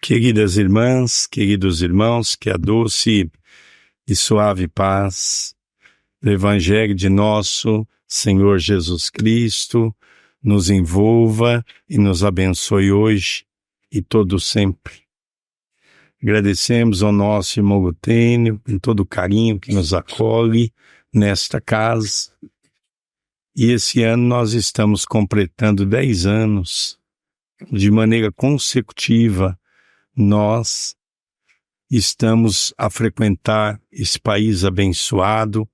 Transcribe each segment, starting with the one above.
Queridas irmãs, queridos irmãos, que a doce e suave paz do Evangelho de nosso Senhor Jesus Cristo nos envolva e nos abençoe hoje e todo sempre. Agradecemos ao nosso irmão Lutênio com todo o carinho que nos acolhe nesta casa. E esse ano nós estamos completando 10 anos de maneira consecutiva. Nós estamos a frequentar esse país abençoado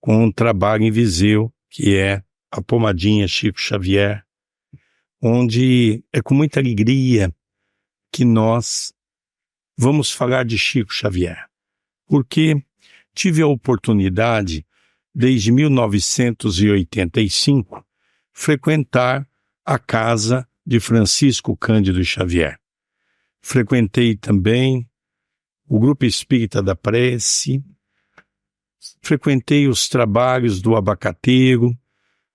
com um trabalho em Viseu, que é a Pomadinha Chico Xavier, onde é com muita alegria que nós vamos falar de Chico Xavier, porque tive a oportunidade, desde 1985, frequentar a casa de Francisco Cândido Xavier. Frequentei também o Grupo Espírita da Prece, frequentei os trabalhos do abacateiro,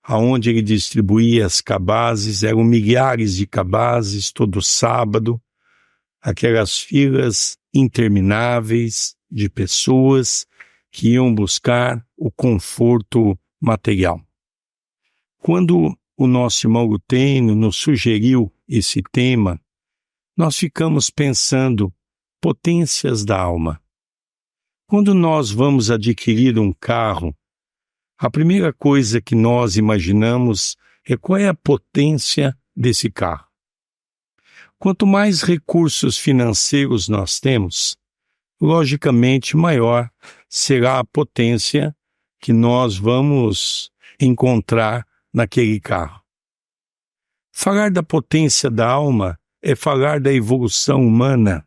aonde ele distribuía as cabazes, eram milhares de cabazes todo sábado, aquelas filas intermináveis de pessoas que iam buscar o conforto material. Quando o nosso irmão Lutênio nos sugeriu esse tema, nós ficamos pensando, potências da alma. Quando nós vamos adquirir um carro, a primeira coisa que nós imaginamos é qual é a potência desse carro. Quanto mais recursos financeiros nós temos, logicamente maior será a potência que nós vamos encontrar naquele carro. Falar da potência da alma é falar da evolução humana.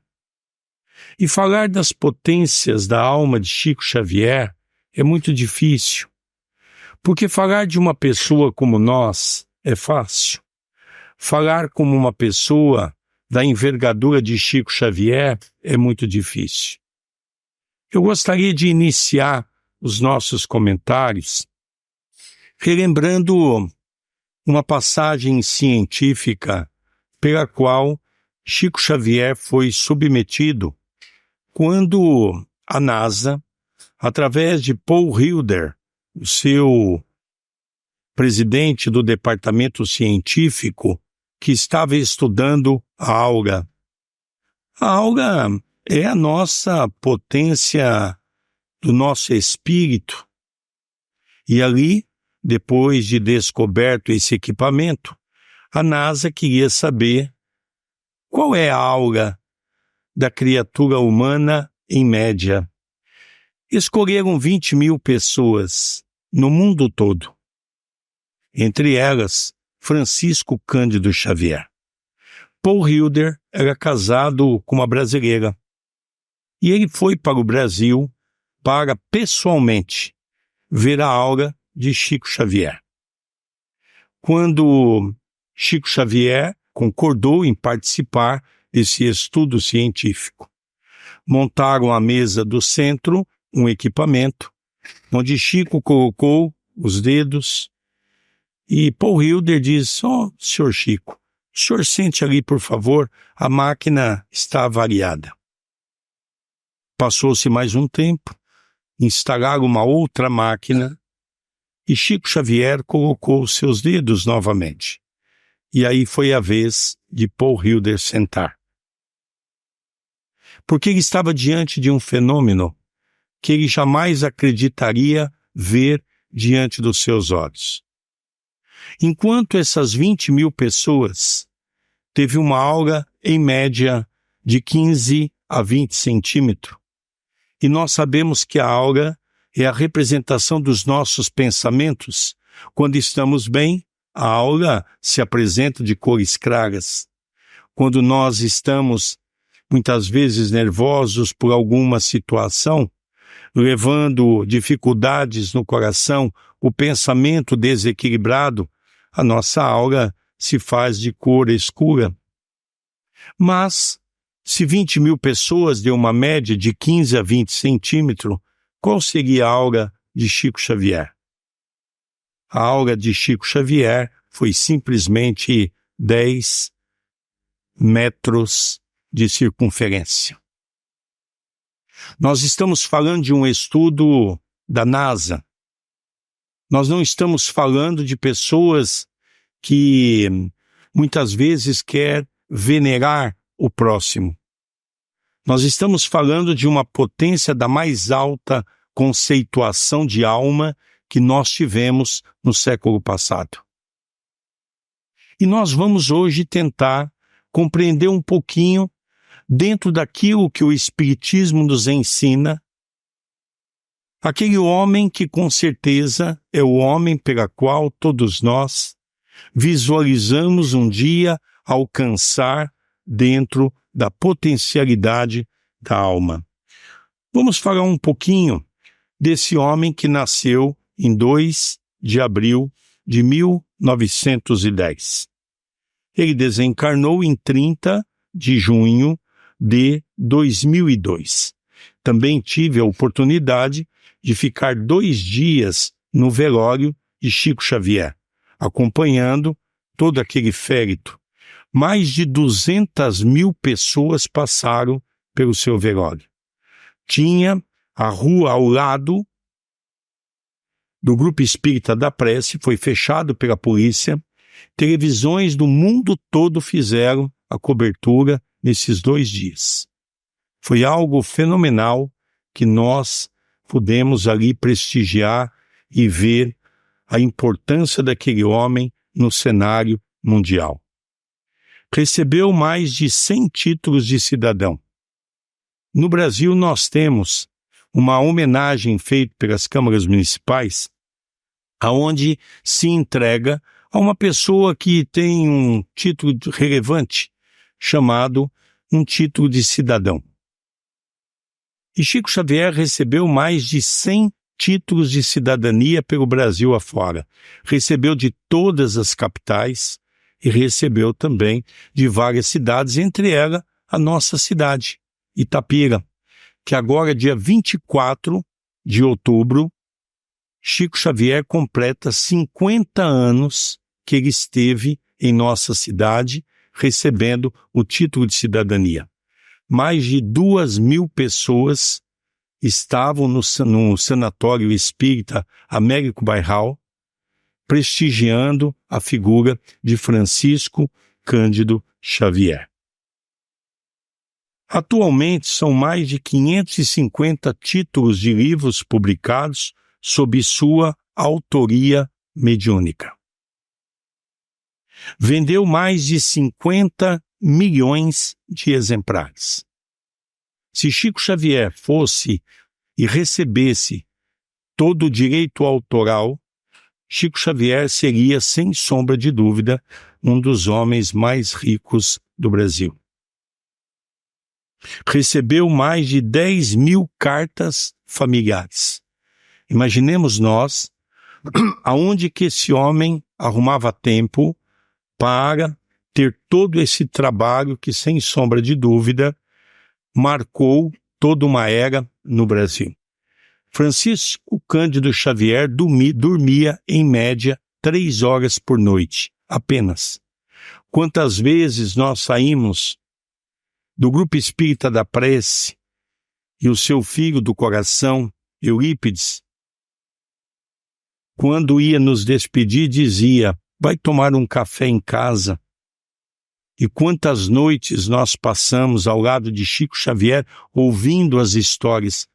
E falar das potências da alma de Chico Xavier é muito difícil, porque falar de uma pessoa como nós é fácil. Falar como uma pessoa da envergadura de Chico Xavier é muito difícil. Eu gostaria de iniciar os nossos comentários relembrando uma passagem científica pela qual Chico Xavier foi submetido quando a NASA, através de Paul Hilder, o seu presidente do departamento científico, que estava estudando a alga. A alga é a nossa potência do nosso espírito. E ali, depois de descoberto esse equipamento, a NASA queria saber qual é a alga da criatura humana em média. Escolheram 20.000 pessoas no mundo todo. Entre elas, Francisco Cândido Xavier. Paul Hilder era casado com uma brasileira. E ele foi para o Brasil para, pessoalmente, ver a alga de Chico Xavier. Quando Chico Xavier concordou em participar desse estudo científico, montaram à mesa do centro um equipamento, onde Chico colocou os dedos e Paul Hilder disse: senhor Chico, o senhor sente ali, por favor, a máquina está avariada. Passou-se mais um tempo, instalaram uma outra máquina e Chico Xavier colocou os seus dedos novamente. E aí foi a vez de Paul Hilder sentar. Porque ele estava diante de um fenômeno que ele jamais acreditaria ver diante dos seus olhos. Enquanto essas 20.000 pessoas teve uma alga em média de 15 a 20 centímetros, e nós sabemos que a alga é a representação dos nossos pensamentos. Quando estamos bem, a alga se apresenta de cores claras. Quando nós estamos, muitas vezes, nervosos por alguma situação, levando dificuldades no coração, o pensamento desequilibrado, a nossa alga se faz de cor escura. Mas, se 20.000 pessoas deu uma média de 15 a 20 centímetros, qual seria a alga de Chico Xavier? A alga de Chico Xavier foi simplesmente 10 metros de circunferência. Nós estamos falando de um estudo da NASA. Nós não estamos falando de pessoas que muitas vezes querem venerar o próximo. Nós estamos falando de uma potência da mais alta conceituação de alma que nós tivemos no século passado. E nós vamos hoje tentar compreender um pouquinho, dentro daquilo que o Espiritismo nos ensina, aquele homem que com certeza é o homem pela qual todos nós visualizamos um dia alcançar dentro da potencialidade da alma. Vamos falar um pouquinho desse homem que nasceu em 2 de abril de 1910. Ele desencarnou em 30 de junho de 2002. Também tive a oportunidade de ficar 2 dias no velório de Chico Xavier, acompanhando todo aquele féretro. Mais de 200.000 pessoas passaram pelo seu velório. Tinha a rua ao lado do Grupo Espírita da Prece, foi fechado pela polícia. Televisões do mundo todo fizeram a cobertura nesses 2 dias. Foi algo fenomenal que nós pudemos ali prestigiar e ver a importância daquele homem no cenário mundial. Recebeu mais de 100 títulos de cidadão. No Brasil nós temos uma homenagem feita pelas câmaras municipais, aonde se entrega a uma pessoa que tem um título relevante, chamado um título de cidadão. E Chico Xavier recebeu mais de 100 títulos de cidadania pelo Brasil afora. Recebeu de todas as capitais e recebeu também de várias cidades, entre elas a nossa cidade, Itapira, que agora, dia 24 de outubro, Chico Xavier completa 50 anos que ele esteve em nossa cidade recebendo o título de cidadania. Mais de 2.000 pessoas estavam no Sanatório Espírita Américo Bairral, prestigiando a figura de Francisco Cândido Xavier. Atualmente são mais de 550 títulos de livros publicados sob sua autoria mediúnica. Vendeu mais de 50 milhões de exemplares. Se Chico Xavier fosse e recebesse todo o direito autoral, Chico Xavier seria, sem sombra de dúvida, um dos homens mais ricos do Brasil. Recebeu mais de 10.000 cartas familiares. Imaginemos nós, aonde que esse homem arrumava tempo para ter todo esse trabalho que, sem sombra de dúvida, marcou toda uma era no Brasil. Francisco Cândido Xavier dormia, em média, 3 horas por noite, apenas. Quantas vezes nós saímos do Grupo Espírita da Prece e o seu filho do coração, Eurípides, quando ia nos despedir, dizia: vai tomar um café em casa. E quantas noites nós passamos ao lado de Chico Xavier ouvindo as histórias.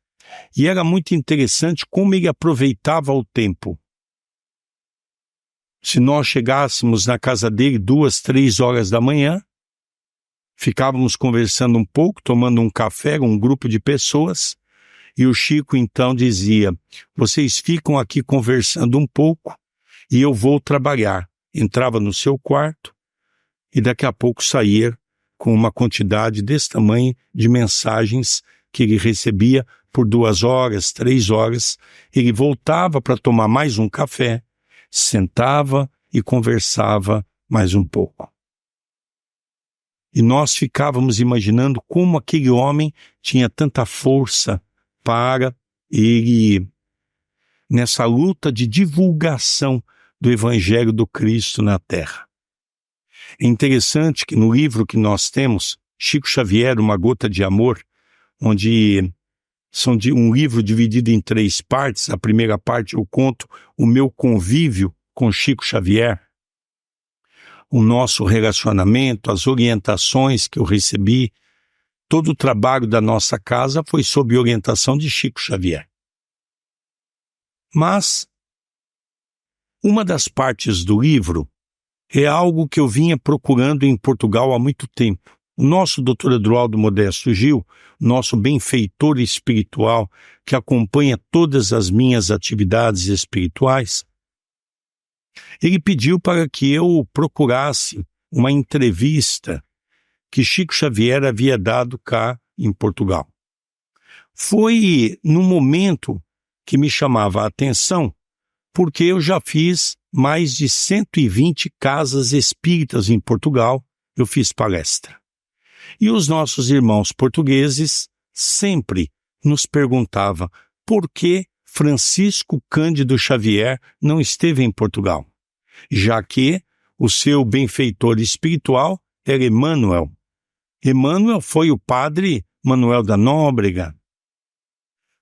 E era muito interessante como ele aproveitava o tempo. Se nós chegássemos na casa dele 2, 3 horas da manhã, ficávamos conversando um pouco, tomando um café, um grupo de pessoas, e o Chico então dizia: vocês ficam aqui conversando um pouco e eu vou trabalhar. Entrava no seu quarto e daqui a pouco saía com uma quantidade desse tamanho de mensagens que ele recebia por 2 horas, 3 horas. Ele voltava para tomar mais um café, sentava e conversava mais um pouco. E nós ficávamos imaginando como aquele homem tinha tanta força para ele, nessa luta de divulgação do Evangelho do Cristo na Terra. É interessante que no livro que nós temos, Chico Xavier, Uma Gota de Amor, onde são um livro dividido em 3 partes. A primeira parte eu conto o meu convívio com Chico Xavier, o nosso relacionamento, as orientações que eu recebi. Todo o trabalho da nossa casa foi sob orientação de Chico Xavier. Mas uma das partes do livro é algo que eu vinha procurando em Portugal há muito tempo. O nosso Dr. Eduardo Modesto Gil, nosso benfeitor espiritual, que acompanha todas as minhas atividades espirituais, ele pediu para que eu procurasse uma entrevista que Chico Xavier havia dado cá em Portugal. Foi num momento que me chamava a atenção, porque eu já fiz mais de 120 casas espíritas em Portugal, eu fiz palestra. E os nossos irmãos portugueses sempre nos perguntavam por que Francisco Cândido Xavier não esteve em Portugal, já que o seu benfeitor espiritual era Emmanuel. Emmanuel foi o padre Manuel da Nóbrega.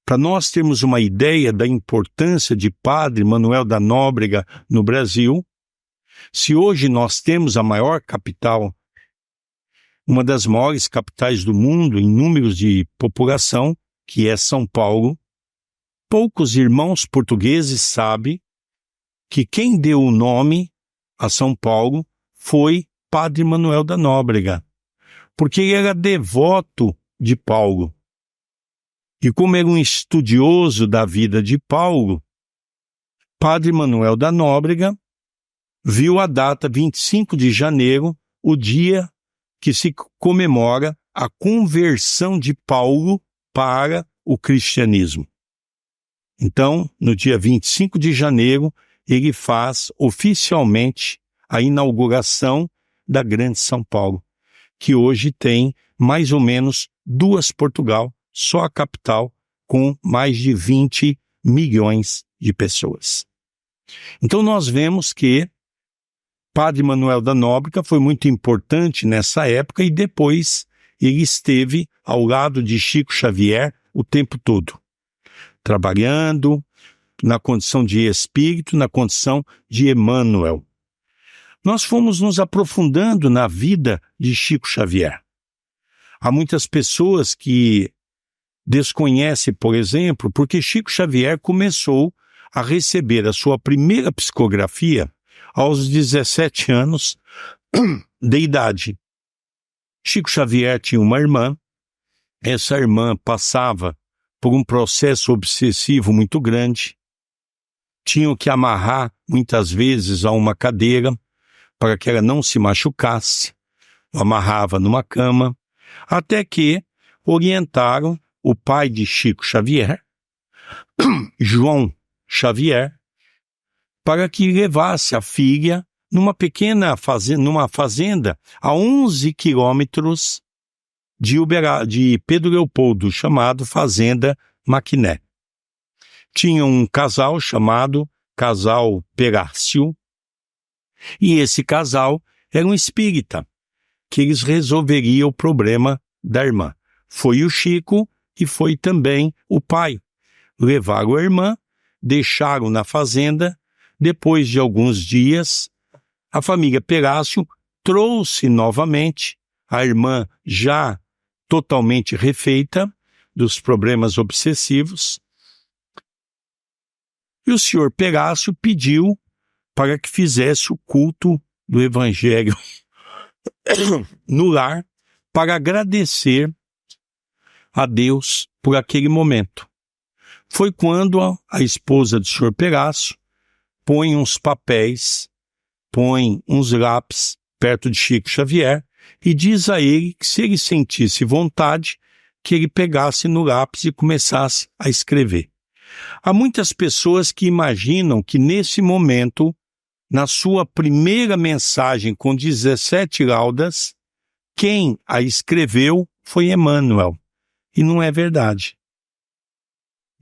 Para nós termos uma ideia da importância de padre Manuel da Nóbrega no Brasil, se hoje nós temos a maior capital, uma das maiores capitais do mundo em números de população, que é São Paulo, poucos irmãos portugueses sabem que quem deu o nome a São Paulo foi padre Manuel da Nóbrega, porque ele era devoto de Paulo. E como era um estudioso da vida de Paulo, padre Manuel da Nóbrega viu a data 25 de janeiro, o dia que se comemora a conversão de Paulo para o cristianismo. Então, no dia 25 de janeiro, ele faz oficialmente a inauguração da Grande São Paulo, que hoje tem mais ou menos 2 Portugal, só a capital, com mais de 20 milhões de pessoas. Então nós vemos que padre Manuel da Nóbrega foi muito importante nessa época e depois ele esteve ao lado de Chico Xavier o tempo todo, trabalhando na condição de espírito, na condição de Emmanuel. Nós fomos nos aprofundando na vida de Chico Xavier. Há muitas pessoas que desconhecem, por exemplo, porque Chico Xavier começou a receber a sua primeira psicografia aos 17 anos de idade. Chico Xavier tinha uma irmã, essa irmã passava por um processo obsessivo muito grande, tinham que amarrar muitas vezes a uma cadeira para que ela não se machucasse, amarrava numa cama, até que orientaram o pai de Chico Xavier, João Xavier, para que levasse a filha numa pequena fazenda, numa fazenda a 11 quilômetros de Pedro Leopoldo, chamado Fazenda Maquiné. Tinha um casal chamado Casal Perácio, e esse casal era um espírita, que eles resolveriam o problema da irmã. Foi o Chico e foi também o pai. Levaram a irmã, deixaram na fazenda. Depois de alguns dias, a família Perácio trouxe novamente a irmã já totalmente refeita dos problemas obsessivos. E o senhor Perácio pediu para que fizesse o culto do Evangelho no lar, para agradecer a Deus por aquele momento. Foi quando a esposa do senhor Perácio põe uns papéis, põe uns lápis perto de Chico Xavier e diz a ele que se ele sentisse vontade, que ele pegasse no lápis e começasse a escrever. Há muitas pessoas que imaginam que nesse momento, na sua primeira mensagem com 17 laudas, quem a escreveu foi Emmanuel. E não é verdade.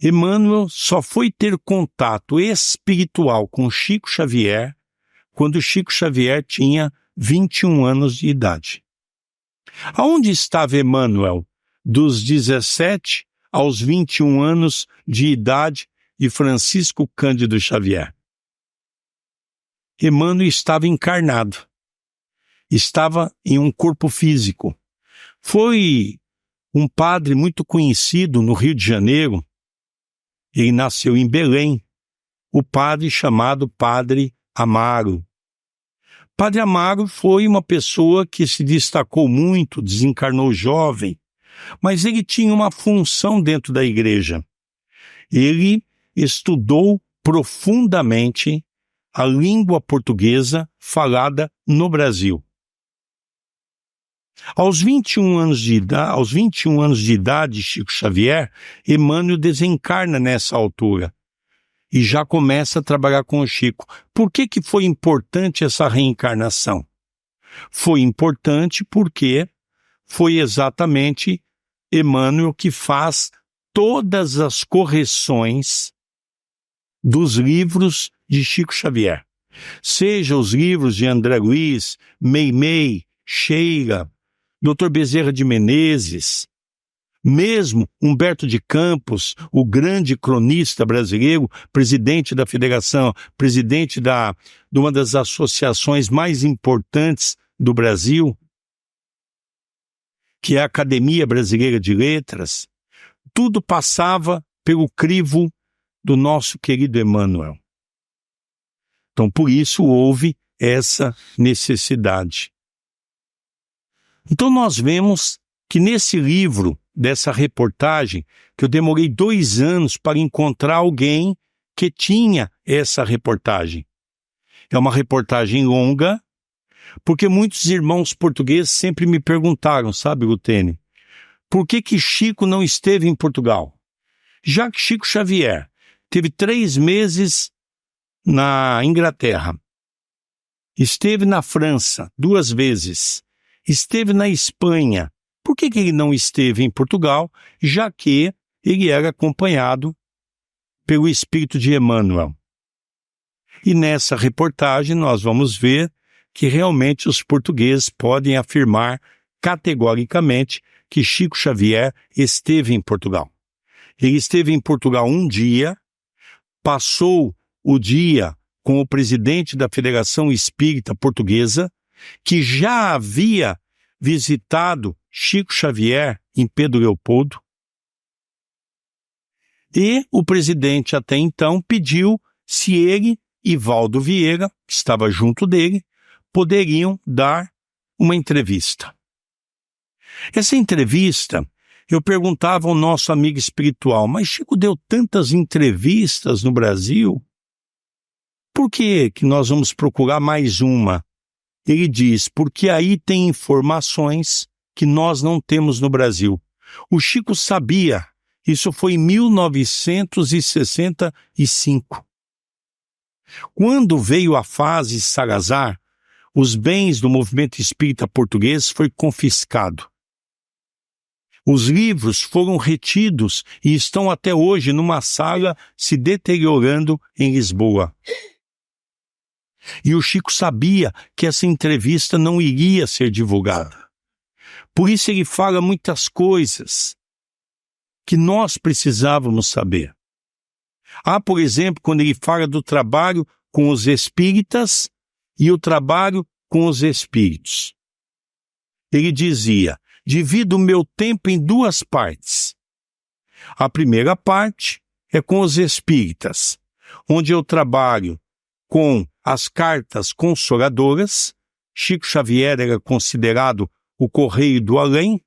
Emmanuel só foi ter contato espiritual com Chico Xavier quando Chico Xavier tinha 21 anos de idade. Aonde estava Emmanuel dos 17 aos 21 anos de idade de Francisco Cândido Xavier? Emmanuel estava encarnado, estava em um corpo físico. Foi um padre muito conhecido no Rio de Janeiro. Ele nasceu em Belém, o padre chamado Padre Amaro. Padre Amaro foi uma pessoa que se destacou muito, desencarnou jovem, mas ele tinha uma função dentro da igreja. Ele estudou profundamente a língua portuguesa falada no Brasil. Aos 21 anos de idade, Chico Xavier, Emmanuel desencarna nessa altura e já começa a trabalhar com o Chico. Por que foi importante essa reencarnação? Foi importante porque foi exatamente Emmanuel que faz todas as correções dos livros de Chico Xavier. Seja os livros de André Luiz, Meimei, Sheila, Dr. Bezerra de Menezes, mesmo Humberto de Campos, o grande cronista brasileiro, presidente da Federação, presidente de uma das associações mais importantes do Brasil, que é a Academia Brasileira de Letras, tudo passava pelo crivo do nosso querido Emmanuel. Então, por isso houve essa necessidade. Então, nós vemos que nesse livro, dessa reportagem, que eu demorei 2 anos para encontrar alguém que tinha essa reportagem. É uma reportagem longa, porque muitos irmãos portugueses sempre me perguntaram, sabe, Lutene, por que Chico não esteve em Portugal? Já que Chico Xavier teve 3 meses na Inglaterra, esteve na França 2 vezes, esteve na Espanha, por que ele não esteve em Portugal, já que ele era acompanhado pelo espírito de Emmanuel? E nessa reportagem nós vamos ver que realmente os portugueses podem afirmar categoricamente que Chico Xavier esteve em Portugal. Ele esteve em Portugal um dia, passou o dia com o presidente da Federação Espírita Portuguesa, que já havia visitado Chico Xavier em Pedro Leopoldo, e o presidente até então pediu se ele e Valdo Vieira, que estava junto dele, poderiam dar uma entrevista. Essa entrevista, eu perguntava ao nosso amigo espiritual, mas Chico deu tantas entrevistas no Brasil, por que nós vamos procurar mais uma? Ele diz, porque aí tem informações que nós não temos no Brasil. O Chico sabia, isso foi em 1965. Quando veio a fase Salazar, os bens do movimento espírita português foi confiscado. Os livros foram retidos e estão até hoje numa sala se deteriorando em Lisboa. E o Chico sabia que essa entrevista não iria ser divulgada. Por isso ele fala muitas coisas que nós precisávamos saber. Por exemplo, quando ele fala do trabalho com os espíritas e o trabalho com os espíritos. Ele dizia, divido o meu tempo em 2 partes. A primeira parte é com os espíritas, onde eu trabalho com as cartas consoladoras. Chico Xavier era considerado o Correio do Além,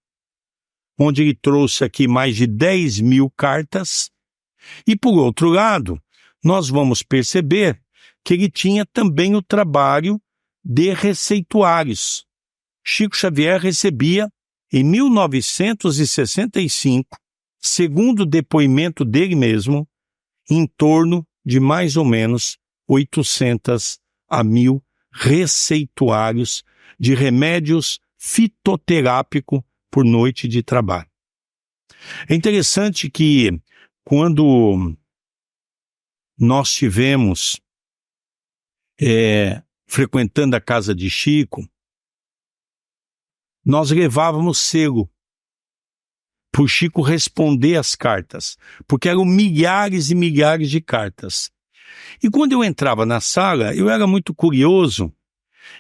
onde ele trouxe aqui mais de 10.000 cartas. E, por outro lado, nós vamos perceber que ele tinha também o trabalho de receituários. Chico Xavier recebia, em 1965, segundo o depoimento dele mesmo, em torno de mais ou menos 800 a 1.000 receituários de remédios fitoterápicos por noite de trabalho. É interessante que, quando nós tivemos frequentando a casa de Chico, nós levávamos selo para o Chico responder as cartas, porque eram milhares e milhares de cartas. E quando eu entrava na sala, eu era muito curioso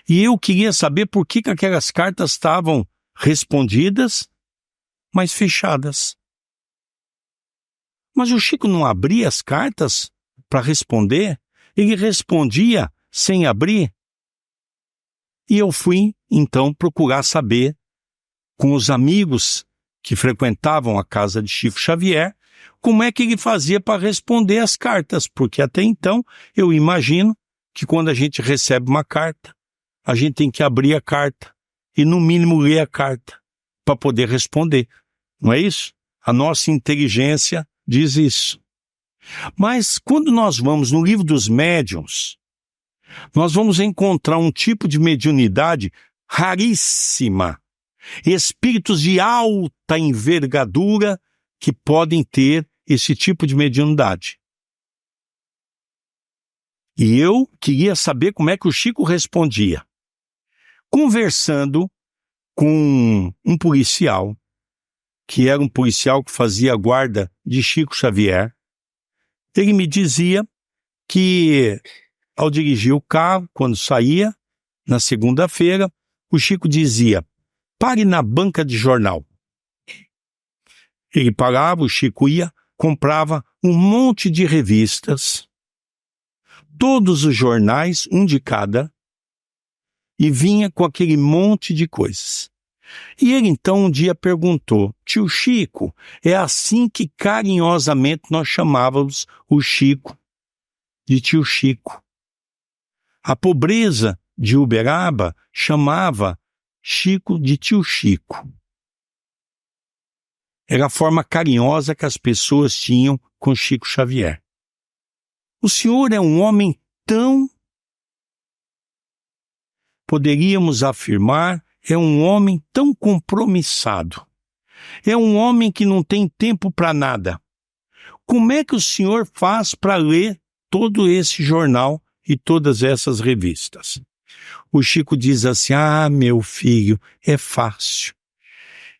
e eu queria saber por que aquelas cartas estavam respondidas, mas fechadas. Mas o Chico não abria as cartas para responder, ele respondia sem abrir. E eu fui, então, procurar saber com os amigos que frequentavam a casa de Chico Xavier, como é que ele fazia para responder as cartas, porque até então eu imagino que quando a gente recebe uma carta, a gente tem que abrir a carta e no mínimo ler a carta para poder responder, não é isso? A nossa inteligência diz isso. Mas quando nós vamos no livro dos médiuns, nós vamos encontrar um tipo de mediunidade raríssima, espíritos de alta envergadura que podem ter esse tipo de mediunidade. E eu queria saber como é que o Chico respondia. Conversando com um policial, que era um policial que fazia guarda de Chico Xavier, ele me dizia que ao dirigir o carro, quando saía, na segunda-feira, o Chico dizia: pare na banca de jornal. Ele parava, o Chico ia, comprava um monte de revistas, todos os jornais, um de cada, e vinha com aquele monte de coisas. E ele então um dia perguntou: tio Chico, é assim que carinhosamente nós chamávamos o Chico de tio Chico. A pobreza de Uberaba chamava Chico de tio Chico. Era a forma carinhosa que as pessoas tinham com Chico Xavier. O senhor é um homem tão, poderíamos afirmar, é um homem tão compromissado. É um homem que não tem tempo para nada. Como é que o senhor faz para ler todo esse jornal e todas essas revistas? O Chico diz assim: ah, meu filho, é fácil.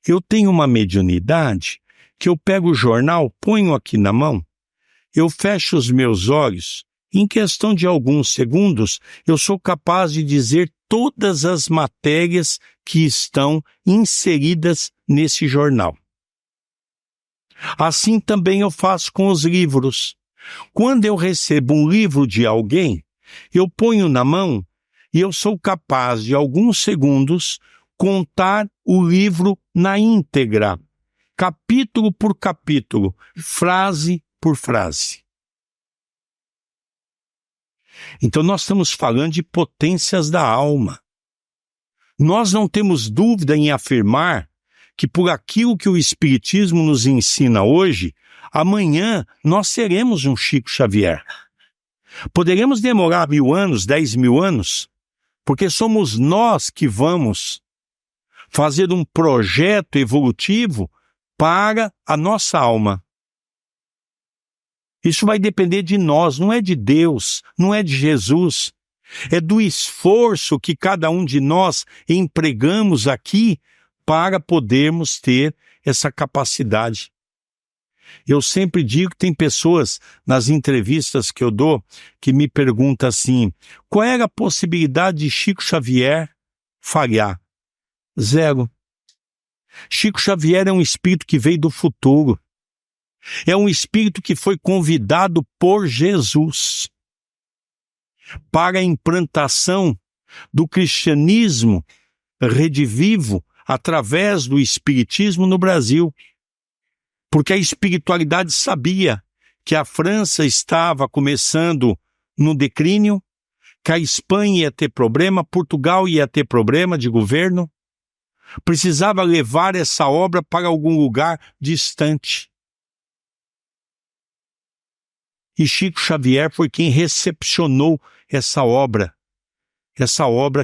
Eu tenho uma mediunidade que eu pego o jornal, ponho aqui na mão, eu fecho os meus olhos, em questão de alguns segundos, eu sou capaz de dizer todas as matérias que estão inseridas nesse jornal. Assim também eu faço com os livros. Quando eu recebo um livro de alguém, eu ponho na mão e eu sou capaz de alguns segundos contar o livro na íntegra, capítulo por capítulo, frase por frase. Então nós estamos falando de potências da alma. Nós não temos dúvida em afirmar que por aquilo que o Espiritismo nos ensina hoje, amanhã nós seremos um Chico Xavier. Poderemos demorar 1000 anos, 10.000 anos, porque somos nós que vamos fazer um projeto evolutivo para a nossa alma. Isso vai depender de nós, não é de Deus, não é de Jesus. É do esforço que cada um de nós empregamos aqui para podermos ter essa capacidade. Eu sempre digo que tem pessoas nas entrevistas que eu dou que me perguntam assim: qual era a possibilidade de Chico Xavier falhar? Zero. Chico Xavier é um espírito que veio do futuro. É um espírito que foi convidado por Jesus para a implantação do cristianismo redivivo através do espiritismo no Brasil. Porque a espiritualidade sabia que a França estava começando no declínio, que a Espanha ia ter problema, Portugal ia ter problema de governo. Precisava levar essa obra para algum lugar distante. E Chico Xavier foi quem recepcionou essa obra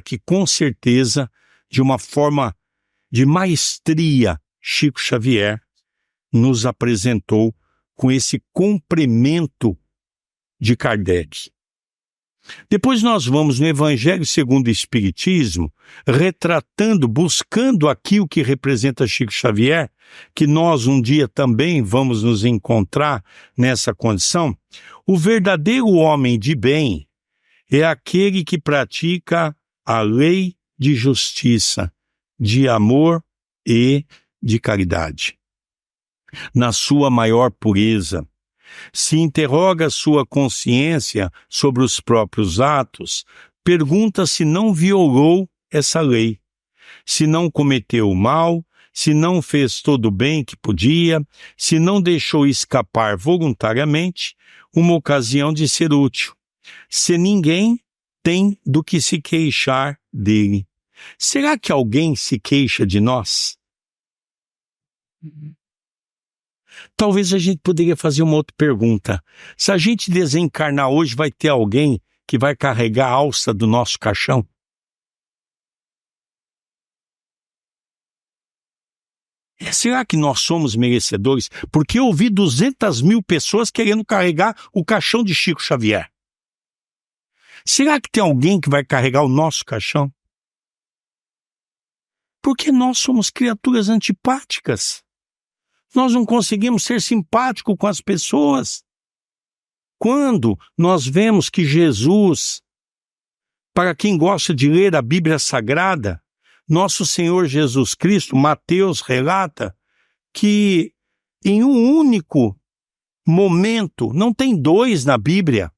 que com certeza, de uma forma de maestria, Chico Xavier nos apresentou com esse complemento de Kardec. Depois nós vamos no Evangelho segundo o Espiritismo, retratando, buscando aquilo que representa Chico Xavier, que nós um dia também vamos nos encontrar nessa condição. O verdadeiro homem de bem é aquele que pratica a lei de justiça, de amor e de caridade. Na sua maior pureza, se interroga sua consciência sobre os próprios atos, pergunta se não violou essa lei, se não cometeu o mal, se não fez todo o bem que podia, se não deixou escapar voluntariamente uma ocasião de ser útil, se ninguém tem do que se queixar dele. Será que alguém se queixa de nós? Talvez a gente poderia fazer uma outra pergunta. Se a gente desencarnar hoje, vai ter alguém que vai carregar a alça do nosso caixão? Será que nós somos merecedores? Porque eu ouvi 200 mil pessoas querendo carregar o caixão de Chico Xavier. Será que tem alguém que vai carregar o nosso caixão? Porque nós somos criaturas antipáticas. Nós não conseguimos ser simpáticos com as pessoas. Quando nós vemos que Jesus, para quem gosta de ler a Bíblia Sagrada, nosso Senhor Jesus Cristo, Mateus relata que em um único momento, não tem dois na Bíblia,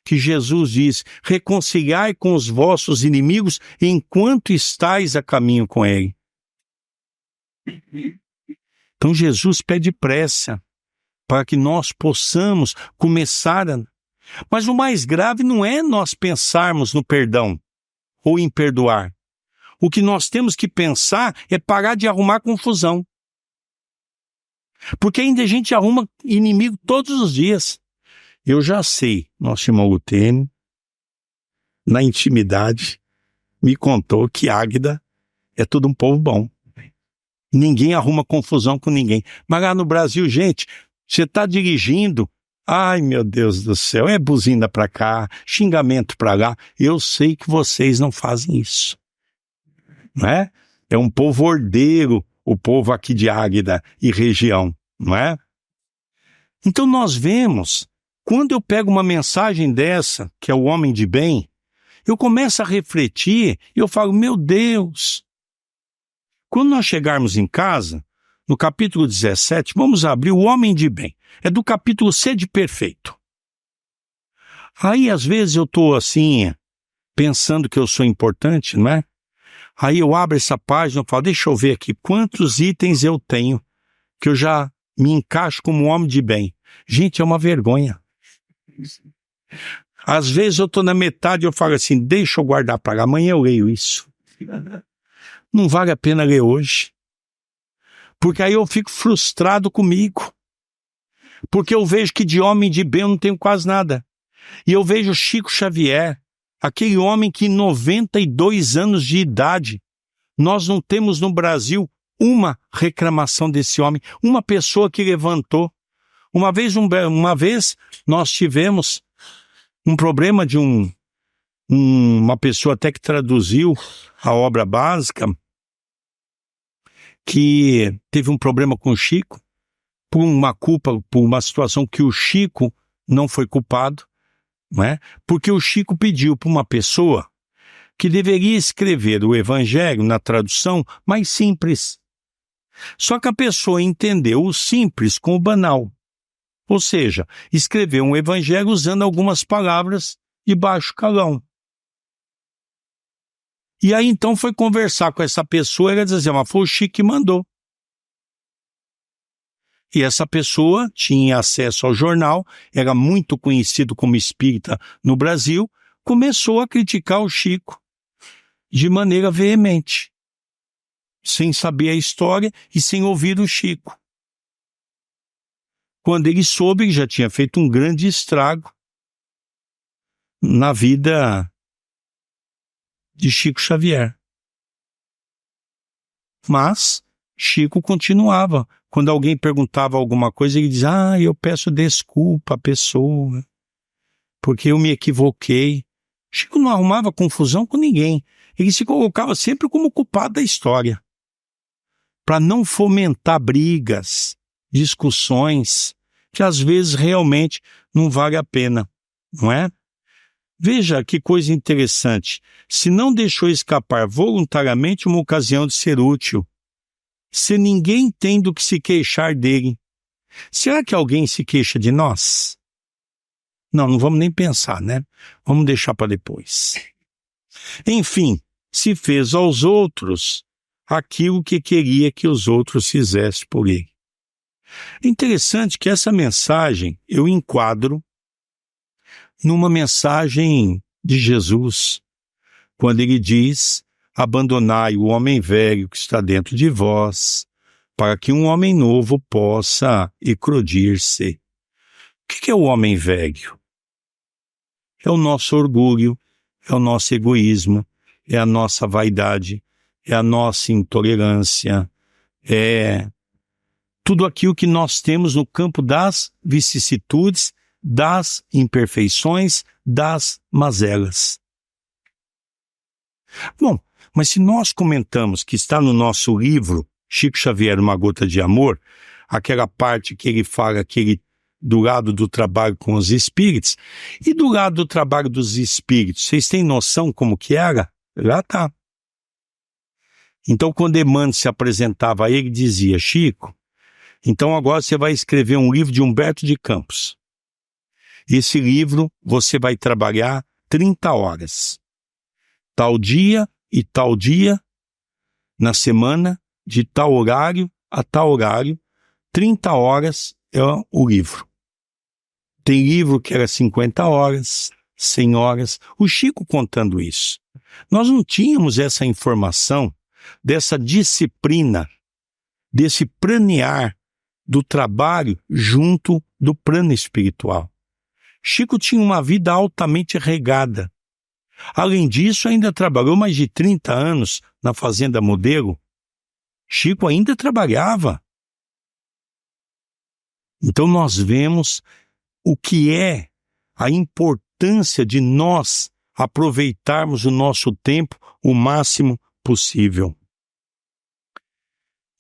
que Jesus diz: reconciliai com os vossos inimigos enquanto estáis a caminho com ele. Então Jesus pede pressa para que nós possamos começar a... Mas o mais grave não é nós pensarmos no perdão ou em perdoar. O que nós temos que pensar é parar de arrumar confusão. Porque ainda a gente arruma inimigo todos os dias. Eu já sei, nosso irmão Lutênio, na intimidade, me contou que Águida é tudo um povo bom. Ninguém arruma confusão com ninguém. Mas lá no Brasil, gente, você está dirigindo, ai meu Deus do céu, é buzina para cá, xingamento para lá. Eu sei que vocês não fazem isso. Não é? É um povo ordeiro, o povo aqui de Águida e região, não é? Então nós vemos, quando eu pego uma mensagem dessa, que é o homem de bem, eu começo a refletir e eu falo, meu Deus... Quando nós chegarmos em casa, no capítulo 17, vamos abrir o homem de bem. É do capítulo Sede Perfeito. Aí, às vezes, eu estou assim, pensando que eu sou importante, não é? Aí eu abro essa página e falo, deixa eu ver aqui, quantos itens eu tenho que eu já me encaixo como um homem de bem. Gente, é uma vergonha. Às vezes eu estou na metade e eu falo assim, deixa eu guardar para lá, amanhã eu leio isso. Não vale a pena ler hoje. Porque aí eu fico frustrado comigo. Porque eu vejo que de homem de bem eu não tenho quase nada. E eu vejo Chico Xavier, aquele homem que em 92 anos de idade, nós não temos no Brasil uma reclamação desse homem, uma pessoa que levantou. Uma vez nós tivemos um problema de uma pessoa até que traduziu a obra básica, que teve um problema com o Chico, por uma culpa, por uma situação que o Chico não foi culpado, não é? Porque o Chico pediu para uma pessoa que deveria escrever o Evangelho na tradução mais simples. Só que a pessoa entendeu o simples com o banal. Ou seja, escreveu um Evangelho usando algumas palavras de baixo calão. E aí então foi conversar com essa pessoa, ela dizia, mas foi o Chico que mandou. E essa pessoa tinha acesso ao jornal, era muito conhecido como espírita no Brasil, começou a criticar o Chico de maneira veemente, sem saber a história e sem ouvir o Chico. Quando ele soube, ele já tinha feito um grande estrago na vida de Chico Xavier. Mas Chico continuava. Quando alguém perguntava alguma coisa, ele dizia, eu peço desculpa à pessoa, porque eu me equivoquei. Chico não arrumava confusão com ninguém. Ele se colocava sempre como culpado da história, para não fomentar brigas, discussões, que às vezes realmente não vale a pena, não é? Veja que coisa interessante. Se não deixou escapar voluntariamente uma ocasião de ser útil, se ninguém tem do que se queixar dele, será que alguém se queixa de nós? Não, não vamos nem pensar, né? Vamos deixar para depois. Enfim, se fez aos outros aquilo que queria que os outros fizessem por ele. Interessante que essa mensagem eu enquadro numa mensagem de Jesus, quando ele diz: abandonai o homem velho que está dentro de vós, para que um homem novo possa eclodir-se. O que é o homem velho? É o nosso orgulho, é o nosso egoísmo, é a nossa vaidade, é a nossa intolerância, é tudo aquilo que nós temos no campo das vicissitudes, das imperfeições, das mazelas. Bom, mas se nós comentamos que está no nosso livro Chico Xavier, Uma Gota de Amor, aquela parte que ele fala do lado do trabalho com os espíritos, e do lado do trabalho dos espíritos, vocês têm noção como que era? Lá está. Então, quando Emmanuel se apresentava a ele, dizia: Chico, então agora você vai escrever um livro de Humberto de Campos. Esse livro você vai trabalhar 30 horas. Tal dia e tal dia, na semana, de tal horário a tal horário, 30 horas é o livro. Tem livro que era 50 horas, 100 horas. O Chico contando isso. Nós não tínhamos essa informação, dessa disciplina, desse planear do trabalho junto do plano espiritual. Chico tinha uma vida altamente regada. Além disso, ainda trabalhou mais de 30 anos na Fazenda Modelo. Chico ainda trabalhava. Então nós vemos o que é a importância de nós aproveitarmos o nosso tempo o máximo possível.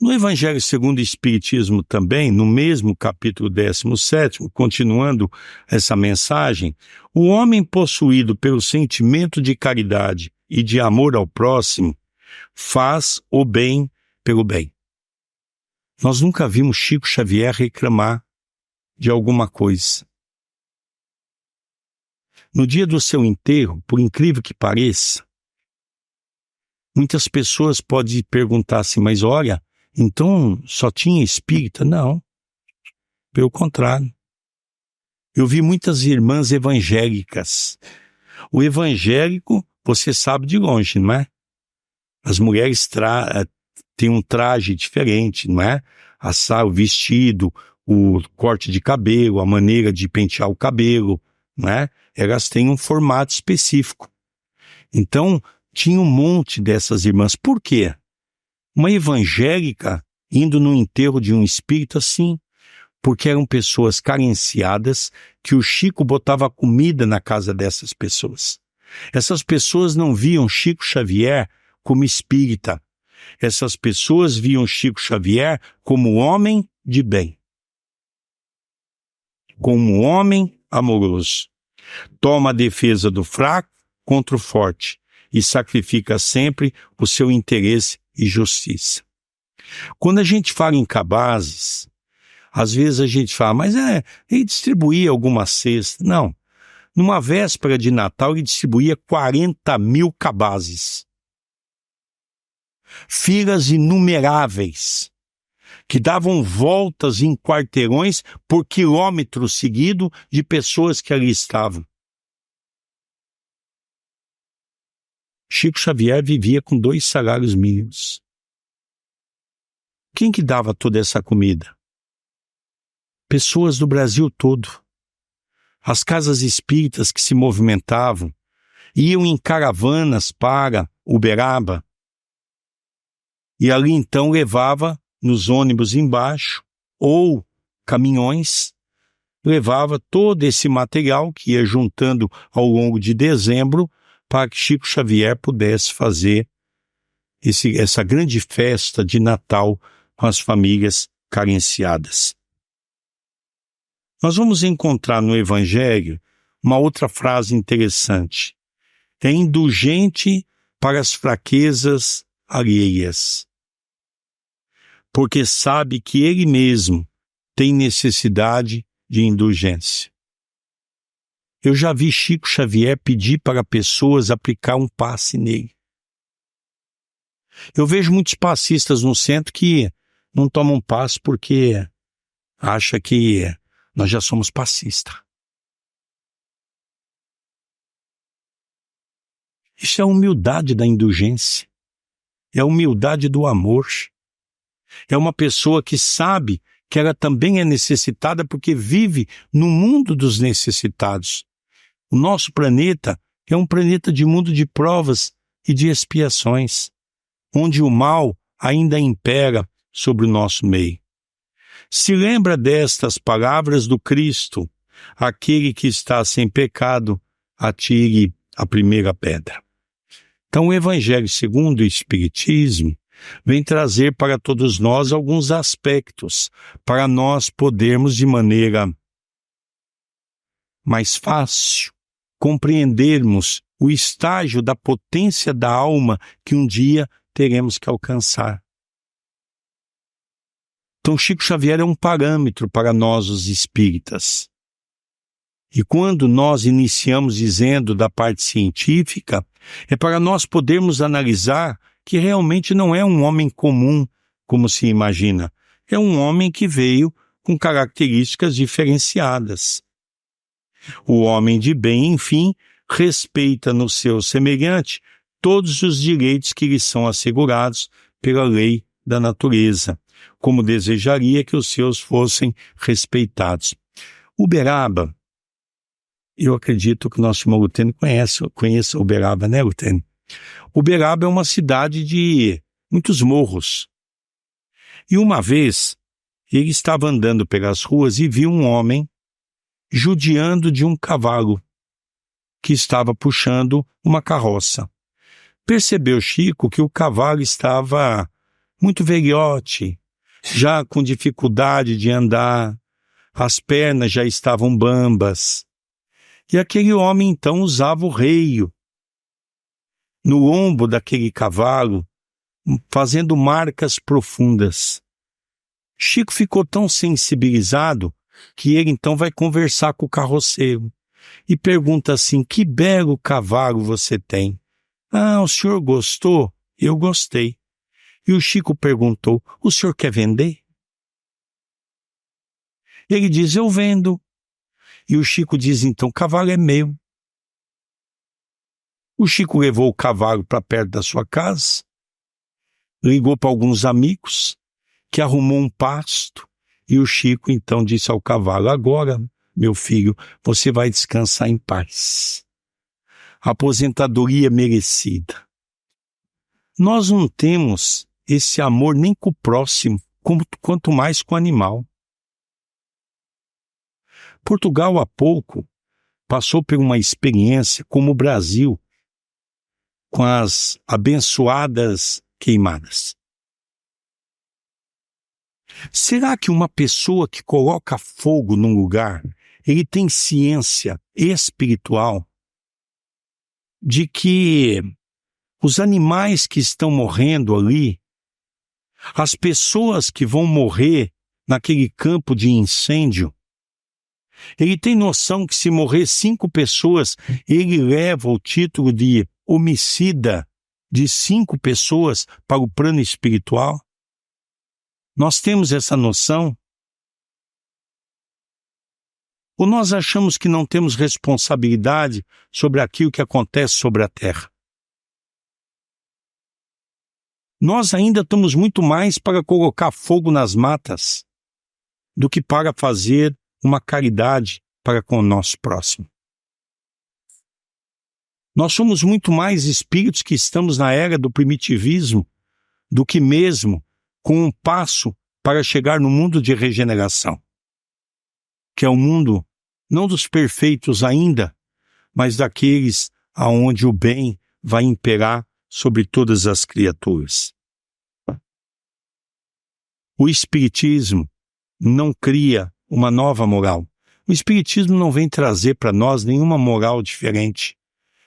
No Evangelho segundo o Espiritismo também, no mesmo capítulo 17º, continuando essa mensagem, o homem possuído pelo sentimento de caridade e de amor ao próximo faz o bem pelo bem. Nós nunca vimos Chico Xavier reclamar de alguma coisa. No dia do seu enterro, por incrível que pareça, muitas pessoas podem perguntar assim: mas olha, então só tinha espírita? Não, pelo contrário. Eu vi muitas irmãs evangélicas. O evangélico, você sabe de longe, não é? As mulheres têm um traje diferente, não é? O vestido, o corte de cabelo, a maneira de pentear o cabelo, não é? Elas têm um formato específico. Então, tinha um monte dessas irmãs. Por quê? Uma evangélica indo no enterro de um espírita, sim, porque eram pessoas carenciadas que o Chico botava comida na casa dessas pessoas. Essas pessoas não viam Chico Xavier como espírita. Essas pessoas viam Chico Xavier como homem de bem, como homem amoroso. Toma a defesa do fraco contra o forte e sacrifica sempre o seu interesse e justiça. Quando a gente fala em cabazes, às vezes a gente fala: mas ele distribuía alguma cesta. Não. Numa véspera de Natal, ele distribuía 40.000 cabazes. Filas inumeráveis, que davam voltas em quarteirões por quilômetros seguidos de pessoas que ali estavam. Chico Xavier vivia com 2 salários mínimos. Quem que dava toda essa comida? Pessoas do Brasil todo. As casas espíritas que se movimentavam iam em caravanas para Uberaba e ali então levava nos ônibus embaixo ou caminhões, levava todo esse material que ia juntando ao longo de dezembro para que Chico Xavier pudesse fazer essa grande festa de Natal com as famílias carenciadas. Nós vamos encontrar no Evangelho uma outra frase interessante. É indulgente para as fraquezas alheias, porque sabe que ele mesmo tem necessidade de indulgência. Eu já vi Chico Xavier pedir para pessoas aplicar um passe nele. Eu vejo muitos passistas no centro que não tomam passe porque acham que nós já somos passistas. Isso é a humildade da indulgência. É a humildade do amor. É uma pessoa que sabe que ela também é necessitada porque vive no mundo dos necessitados. O nosso planeta é um planeta de mundo de provas e de expiações, onde o mal ainda impera sobre o nosso meio. Se lembra destas palavras do Cristo: aquele que está sem pecado, atire a primeira pedra. Então o Evangelho segundo o Espiritismo vem trazer para todos nós alguns aspectos para nós podermos de maneira mais fácil compreendermos o estágio da potência da alma que um dia teremos que alcançar. Então Chico Xavier é um parâmetro para nós os espíritas. E quando nós iniciamos dizendo da parte científica, é para nós podermos analisar que realmente não é um homem comum, como se imagina. É um homem que veio com características diferenciadas. O homem de bem, enfim, respeita no seu semelhante todos os direitos que lhe são assegurados pela lei da natureza, como desejaria que os seus fossem respeitados. Uberaba, eu acredito que o nosso irmão Luteno conheça Uberaba, né, Luteno? Uberaba é uma cidade de muitos morros. E uma vez, ele estava andando pelas ruas e viu um homem judiando de um cavalo que estava puxando uma carroça. Percebeu Chico que o cavalo estava muito velhote, já com dificuldade de andar, as pernas já estavam bambas. E aquele homem então usava o reio no lombo daquele cavalo, fazendo marcas profundas. Chico ficou tão sensibilizado que ele então vai conversar com o carroceiro e pergunta assim: que belo cavalo você tem? Ah, o senhor gostou? Eu gostei. E o Chico perguntou: o senhor quer vender? Ele diz: eu vendo. E o Chico diz então: o cavalo é meu. O Chico levou o cavalo para perto da sua casa, ligou para alguns amigos, que arrumou um pasto, e o Chico então disse ao cavalo: agora, meu filho, você vai descansar em paz. Aposentadoria merecida. Nós não temos esse amor nem com o próximo, quanto mais com o animal. Portugal, há pouco, passou por uma experiência como o Brasil, com as abençoadas queimadas. Será que uma pessoa que coloca fogo num lugar, ele tem ciência espiritual de que os animais que estão morrendo ali, as pessoas que vão morrer naquele campo de incêndio, ele tem noção que se morrer 5 pessoas, ele leva o título de homicida de 5 pessoas para o plano espiritual? Nós temos essa noção? Ou nós achamos que não temos responsabilidade sobre aquilo que acontece sobre a terra? Nós ainda estamos muito mais para colocar fogo nas matas do que para fazer uma caridade para com o nosso próximo. Nós somos muito mais espíritos que estamos na era do primitivismo do que mesmo com um passo para chegar no mundo de regeneração. que é o mundo não dos perfeitos ainda, mas daqueles aonde o bem vai imperar sobre todas as criaturas. O Espiritismo não cria uma nova moral. O Espiritismo não vem trazer para nós nenhuma moral diferente.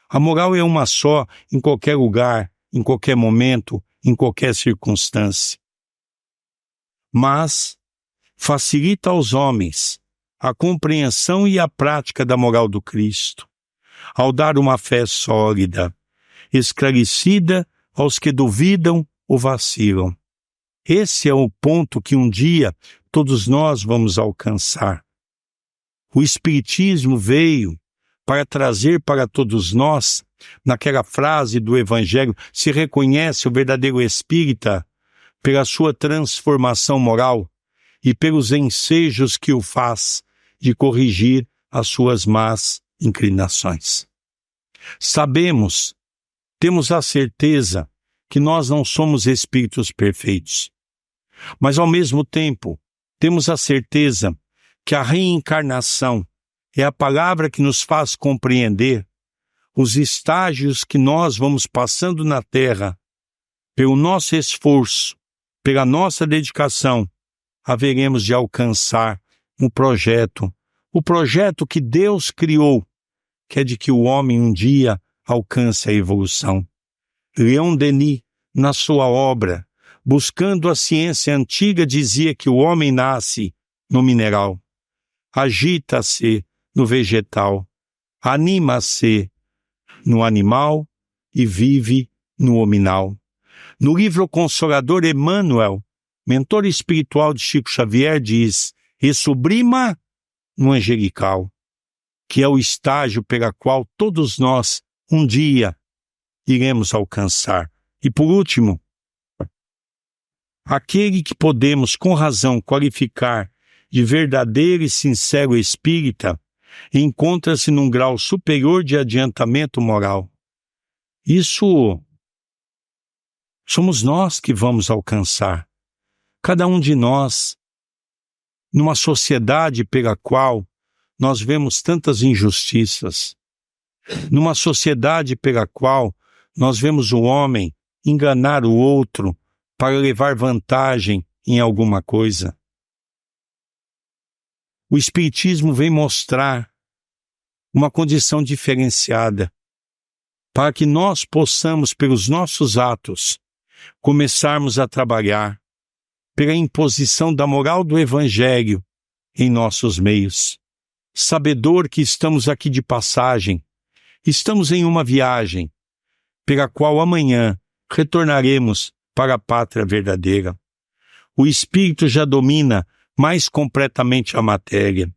A moral é uma só em qualquer lugar, em qualquer momento, em qualquer circunstância. Mas facilita aos homens a compreensão e a prática da moral do Cristo, ao dar uma fé sólida, esclarecida aos que duvidam ou vacilam. Esse é o ponto que um dia todos nós vamos alcançar. O Espiritismo veio para trazer para todos nós, naquela frase do Evangelho, se reconhece o verdadeiro espírita pela sua transformação moral e pelos ensejos que o faz de corrigir as suas más inclinações. Sabemos, temos a certeza que nós não somos espíritos perfeitos, mas ao mesmo tempo temos a certeza que a reencarnação é a palavra que nos faz compreender os estágios que nós vamos passando na Terra. Pelo nosso esforço, pela nossa dedicação, haveremos de alcançar o projeto que Deus criou, que é de que o homem um dia alcance a evolução. Leon Denis, na sua obra, Buscando a Ciência Antiga, dizia que o homem nasce no mineral, agita-se no vegetal, anima-se no animal e vive no hominal. No livro Consolador, Emmanuel, mentor espiritual de Chico Xavier, diz: "Ressublima no angelical", que é o estágio pela qual todos nós um dia iremos alcançar. E por último, aquele que podemos com razão qualificar de verdadeiro e sincero espírita encontra-se num grau superior de adiantamento moral. Isso somos nós que vamos alcançar. Cada um de nós, numa sociedade pela qual nós vemos tantas injustiças, numa sociedade pela qual nós vemos o homem enganar o outro para levar vantagem em alguma coisa. O Espiritismo vem mostrar uma condição diferenciada para que nós possamos, pelos nossos atos, começarmos a trabalhar pela imposição da moral do Evangelho em nossos meios. Sabedor que estamos aqui de passagem, estamos em uma viagem, pela qual amanhã retornaremos para a pátria verdadeira. O Espírito já domina mais completamente a matéria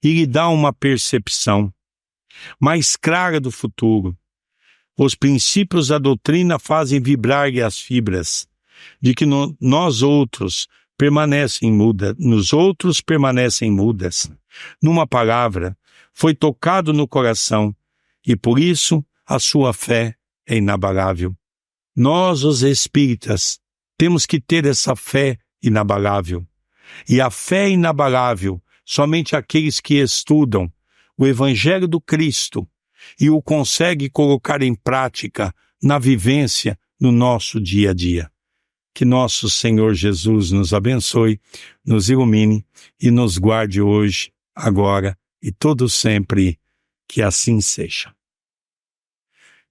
e lhe dá uma percepção mais clara do futuro. Os princípios da doutrina fazem vibrar-lhe as fibras, de que nos outros permanecem mudas. Numa palavra, foi tocado no coração, e por isso a sua fé é inabalável. Nós, os espíritas, temos que ter essa fé inabalável. E a fé inabalável, somente aqueles que estudam o Evangelho do Cristo e o conseguem colocar em prática na vivência no nosso dia a dia. Que nosso Senhor Jesus nos abençoe, nos ilumine e nos guarde hoje, agora e todo sempre, que assim seja.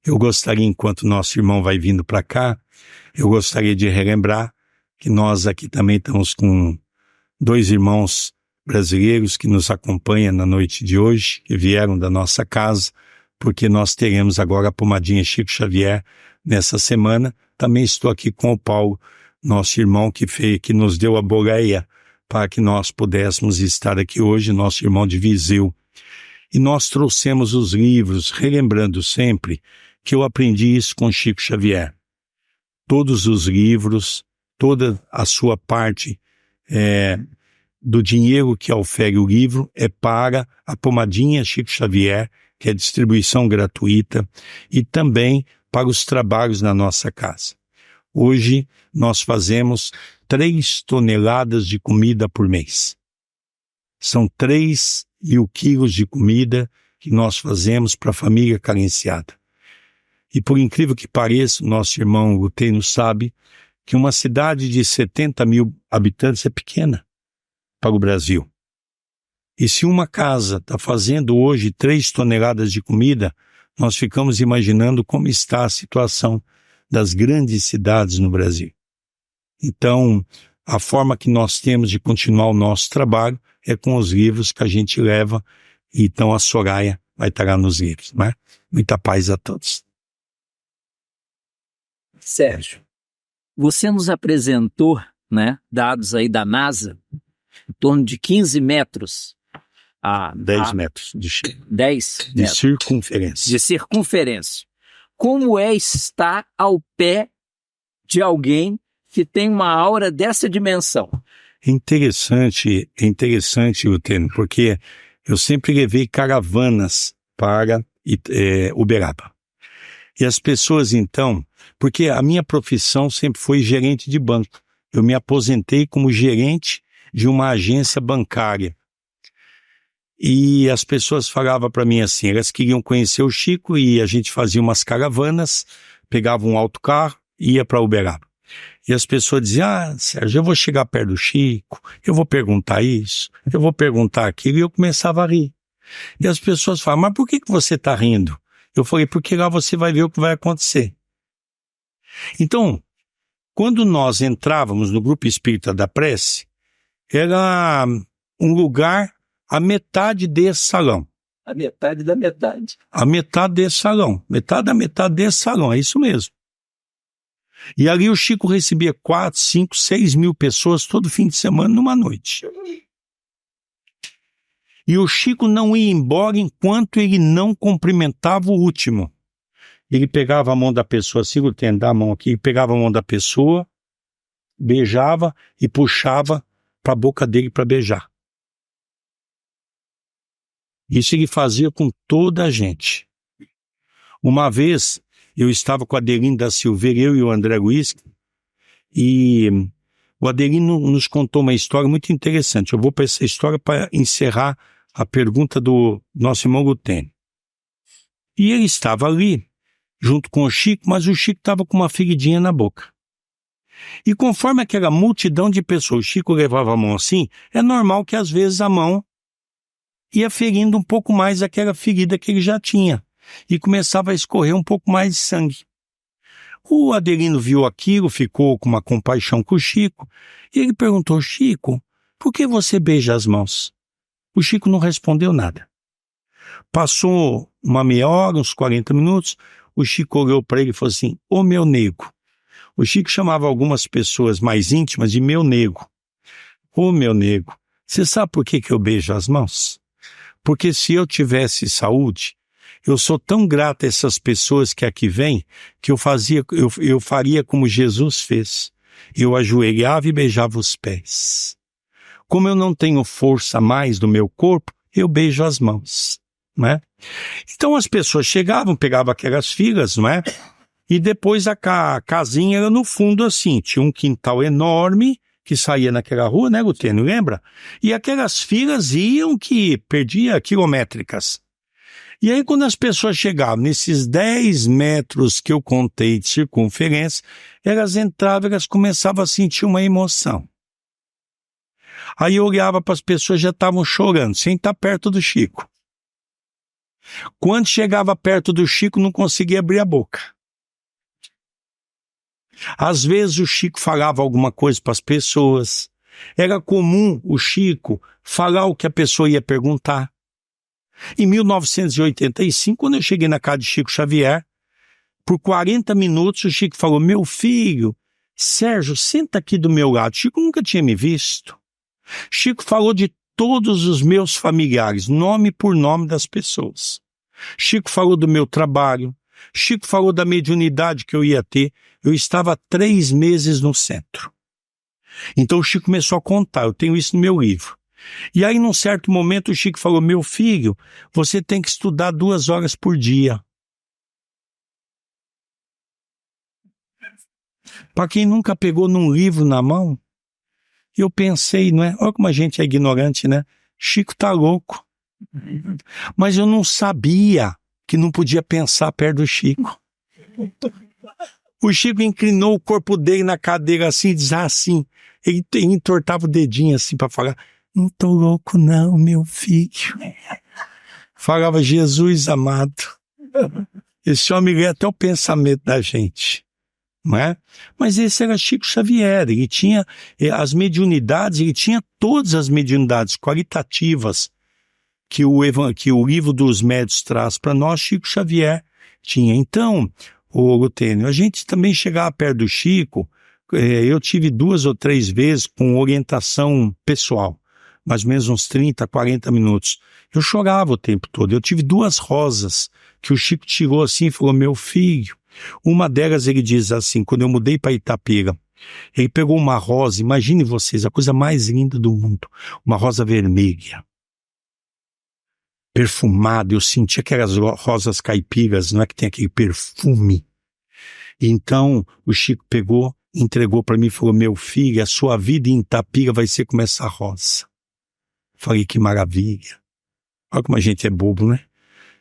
Eu gostaria, enquanto nosso irmão vai vindo para cá, eu gostaria de relembrar que nós aqui também estamos com 2 irmãos brasileiros que nos acompanham na noite de hoje, que vieram da nossa casa, porque nós teremos agora a Pomadinha Chico Xavier nessa semana. Também estou aqui com o Paulo, nosso irmão que nos deu a boleia para que nós pudéssemos estar aqui hoje, nosso irmão de Viseu. E nós trouxemos os livros, relembrando sempre que eu aprendi isso com Chico Xavier. Todos os livros, toda a sua parte do dinheiro que ofere o livro é para a Pomadinha Chico Xavier, que é distribuição gratuita, e também para os trabalhos na nossa casa. Hoje nós fazemos 3 toneladas de comida por mês. São 3.000 quilos de comida que nós fazemos para a família carenciada. E por incrível que pareça, nosso irmão Luteno sabe que uma cidade de 70.000 habitantes é pequena para o Brasil. E se uma casa está fazendo hoje 3 toneladas de comida, nós ficamos imaginando como está a situação das grandes cidades no Brasil. Então, a forma que nós temos de continuar o nosso trabalho é com os livros que a gente leva, e então a Soraya vai estar lá nos livros, né? Muita paz a todos. Sérgio, você nos apresentou, né, dados aí da NASA, em torno de 15 metros. 10 metros de 10 de metros circunferência. de circunferência. Como é estar ao pé de alguém que tem uma aura dessa dimensão? É interessante, Luteno, porque eu sempre levei caravanas para Uberaba. E as pessoas, então, porque a minha profissão sempre foi gerente de banco. Eu me aposentei como gerente de uma agência bancária. E as pessoas falavam para mim assim, elas queriam conhecer o Chico e a gente fazia umas caravanas, pegava um autocarro e ia para Uberaba. E as pessoas diziam, Sérgio, eu vou chegar perto do Chico, eu vou perguntar isso, eu vou perguntar aquilo, e eu começava a rir. E as pessoas falavam, mas por que você está rindo? Eu falei, porque lá você vai ver o que vai acontecer. Então, quando nós entrávamos no Grupo Espírita da Prece, era um lugar a metade desse salão. A metade da metade. A metade desse salão. Metade da metade desse salão, é isso mesmo. E ali o Chico recebia 4, 5, 6 mil pessoas todo fim de semana, numa noite. E o Chico não ia embora enquanto ele não cumprimentava o último. Ele pegava a mão da pessoa, assim, eu tenho a mão aqui, pegava a mão da pessoa, beijava e puxava para a boca dele para beijar. Isso ele fazia com toda a gente. Uma vez, eu estava com o Adelino da Silveira, eu e o André Luiz, e o Adelino nos contou uma história muito interessante. Eu vou para essa história para encerrar a pergunta do nosso irmão Luteno. E ele estava ali, junto com o Chico, mas o Chico estava com uma feridinha na boca. E conforme aquela multidão de pessoas, o Chico levava a mão assim, é normal que às vezes a mão ia ferindo um pouco mais aquela ferida que ele já tinha, e começava a escorrer um pouco mais de sangue. O Adelino viu aquilo, ficou com uma compaixão com o Chico, e ele perguntou, Chico, por que você beija as mãos? O Chico não respondeu nada. Passou uma meia hora, uns 40 minutos, o Chico olhou para ele e falou assim, ô meu nego. O Chico chamava algumas pessoas mais íntimas de meu nego. Ô meu nego, você sabe por que eu beijo as mãos? Porque se eu tivesse saúde, eu sou tão grato a essas pessoas que aqui vêm, que eu faria como Jesus fez. Eu ajoelhava e beijava os pés. Como eu não tenho força mais no meu corpo, eu beijo as mãos, né? Então as pessoas chegavam, pegavam aquelas filas, não é? E depois a casinha era no fundo assim, tinha um quintal enorme, que saía naquela rua, né, Luteno, lembra? E aquelas filas iam que perdia quilométricas. E aí quando as pessoas chegavam nesses 10 metros que eu contei de circunferência, elas entravam, elas começavam a sentir uma emoção. Aí eu olhava para as pessoas, já estavam chorando, sem estar perto do Chico. Quando chegava perto do Chico, não conseguia abrir a boca. Às vezes o Chico falava alguma coisa para as pessoas. Era comum o Chico falar o que a pessoa ia perguntar. Em 1985, quando eu cheguei na casa de Chico Xavier, por 40 minutos o Chico falou, meu filho, Sérgio, senta aqui do meu lado. Chico nunca tinha me visto. Chico falou de todos os meus familiares, nome por nome das pessoas. Chico falou do meu trabalho. Chico falou da mediunidade que eu ia ter. Eu estava 3 meses no centro. Então o Chico começou a contar, eu tenho isso no meu livro. E aí, num certo momento, o Chico falou, meu filho, você tem que estudar 2 horas por dia. Para quem nunca pegou num livro na mão, eu pensei, não é? Olha como a gente é ignorante, né? Chico tá louco. Mas eu não sabia que não podia pensar perto do Chico. O Chico inclinou o corpo dele na cadeira assim e dizia assim, ele entortava o dedinho assim para falar, não tô louco não, meu filho. Falava, Jesus amado. Esse homem lê até o pensamento da gente, não é? Mas esse era Chico Xavier, ele tinha as mediunidades, ele tinha todas as mediunidades qualitativas que o livro dos médiuns traz para nós, Chico Xavier tinha. Então, ô Lutênio, a gente também chegava perto do Chico, eu tive 2 ou 3 vezes com orientação pessoal, mais ou menos uns 30, 40 minutos. Eu chorava o tempo todo. Eu tive 2 rosas que o Chico tirou assim e falou, meu filho. Uma delas ele diz assim, quando eu mudei para Itapira, ele pegou uma rosa, imagine vocês, a coisa mais linda do mundo, uma rosa vermelha, perfumada, eu sentia aquelas rosas caipiras, não é que tem aquele perfume. Então o Chico pegou, entregou para mim e falou, meu filho, a sua vida em Itapira vai ser como essa rosa. Falei, que maravilha. Olha como a gente é bobo, né?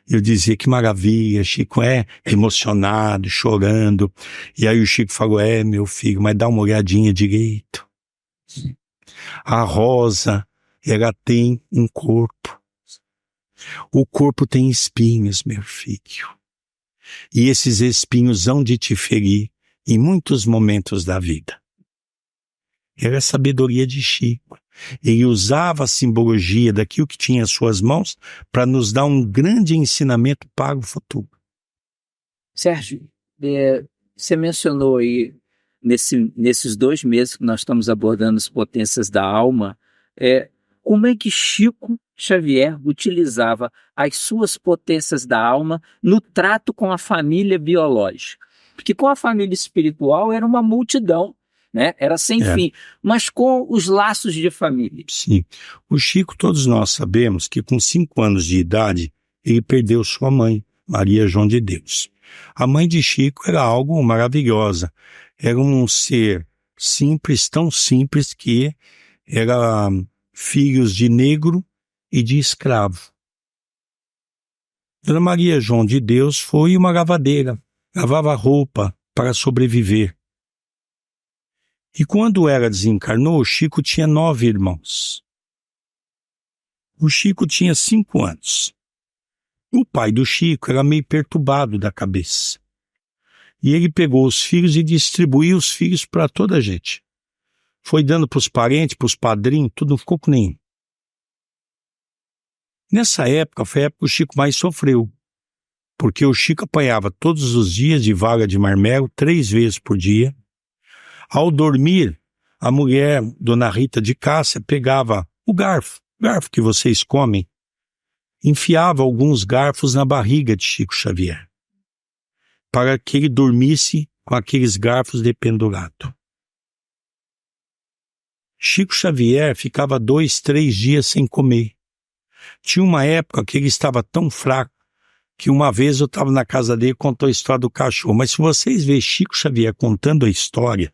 Eu dizia, que maravilha, Chico, emocionado, chorando. E aí o Chico falou, meu filho, mas dá uma olhadinha direito. A rosa, ela tem um corpo. O corpo tem espinhos, meu filho. E esses espinhos hão de te ferir em muitos momentos da vida. Era a sabedoria de Chico. Ele usava a simbologia daquilo que tinha em suas mãos para nos dar um grande ensinamento para o futuro. Sérgio, você mencionou aí, nesses 2 meses que nós estamos abordando as potências da alma, como é que Chico Xavier utilizava as suas potências da alma no trato com a família biológica? Porque com a família espiritual era uma multidão, né? Era sem fim, mas com os laços de família. Sim, o Chico, todos nós sabemos que com 5 anos de idade, ele perdeu sua mãe, Maria João de Deus. A mãe de Chico era algo maravilhosa, era um ser simples, tão simples que era filhos de negro e de escravo. Dona Maria João de Deus foi uma lavadeira, lavava roupa para sobreviver. E quando ela desencarnou, o Chico tinha 9 irmãos. O Chico tinha 5 anos. O pai do Chico era meio perturbado da cabeça. E ele pegou os filhos e distribuiu os filhos para toda a gente. Foi dando para os parentes, para os padrinhos, tudo, não ficou com nenhum. Nessa época, foi a época que o Chico mais sofreu. Porque o Chico apanhava todos os dias de vaga de marmelo, 3 vezes por dia. Ao dormir, a mulher, Dona Rita de Cássia, pegava o garfo que vocês comem, enfiava alguns garfos na barriga de Chico Xavier, para que ele dormisse com aqueles garfos dependurados. Chico Xavier ficava 2, 3 dias sem comer. Tinha uma época que ele estava tão fraco que uma vez eu estava na casa dele e contou a história do cachorro. Mas se vocês verem Chico Xavier contando a história,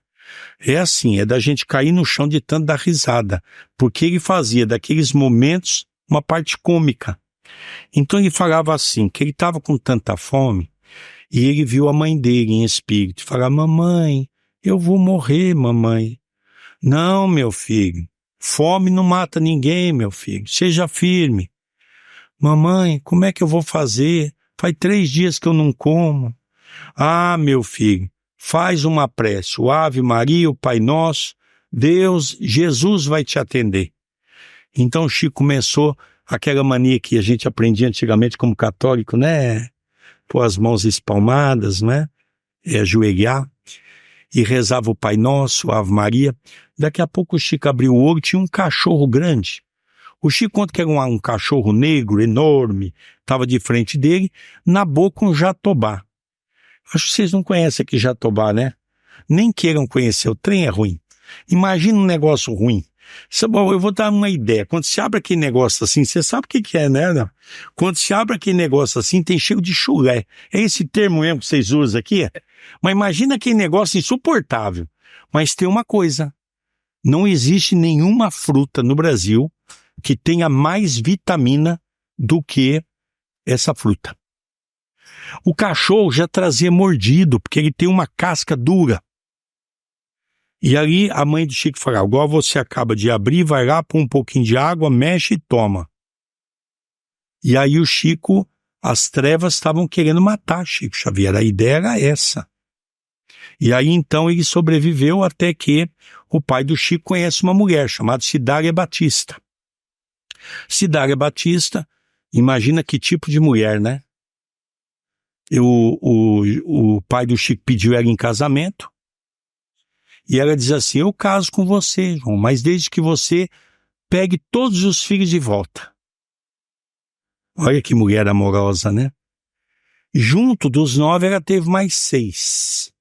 é assim, é da gente cair no chão de tanto dar risada, porque ele fazia daqueles momentos uma parte cômica. Então ele falava assim, que ele estava com tanta fome, e ele viu a mãe dele em espírito, falava, mamãe, eu vou morrer, mamãe. Não, meu filho, fome não mata ninguém, meu filho, seja firme. Mamãe, como é que eu vou fazer? Faz 3 dias que eu não como. Ah, meu filho, faz uma prece, o Ave Maria, o Pai Nosso, Deus, Jesus vai te atender. Então o Chico começou aquela mania que a gente aprendia antigamente como católico, né? Pôr as mãos espalmadas, né? Ajoelhar. E rezava o Pai Nosso, o Ave Maria. Daqui a pouco o Chico abriu o olho e tinha um cachorro grande. O Chico conta que era um cachorro negro, enorme, estava de frente dele, na boca um jatobá. Acho que vocês não conhecem aqui jatobá, né? Nem queiram conhecer, o trem é ruim. Imagina um negócio ruim. Eu vou dar uma ideia. Quando se abre aquele negócio assim, você sabe o que é, né? Quando se abre aquele negócio assim, tem cheiro de chulé. É esse termo mesmo que vocês usam aqui? Mas imagina aquele negócio insuportável. Mas tem uma coisa. Não existe nenhuma fruta no Brasil que tenha mais vitamina do que essa fruta. O cachorro já trazia mordido, porque ele tem uma casca dura. E aí a mãe do Chico falava, agora você acaba de abrir, vai lá, põe um pouquinho de água, mexe e toma. E aí o Chico, as trevas estavam querendo matar Chico Xavier, a ideia era essa. E aí então ele sobreviveu até que o pai do Chico conhece uma mulher chamada Cidária Batista. Cidária Batista, imagina que tipo de mulher, né? O pai do Chico pediu ela em casamento e ela diz assim, eu caso com você, João, mas desde que você pegue todos os filhos de volta. Olha que mulher amorosa, né? Junto dos 9, ela teve mais 6.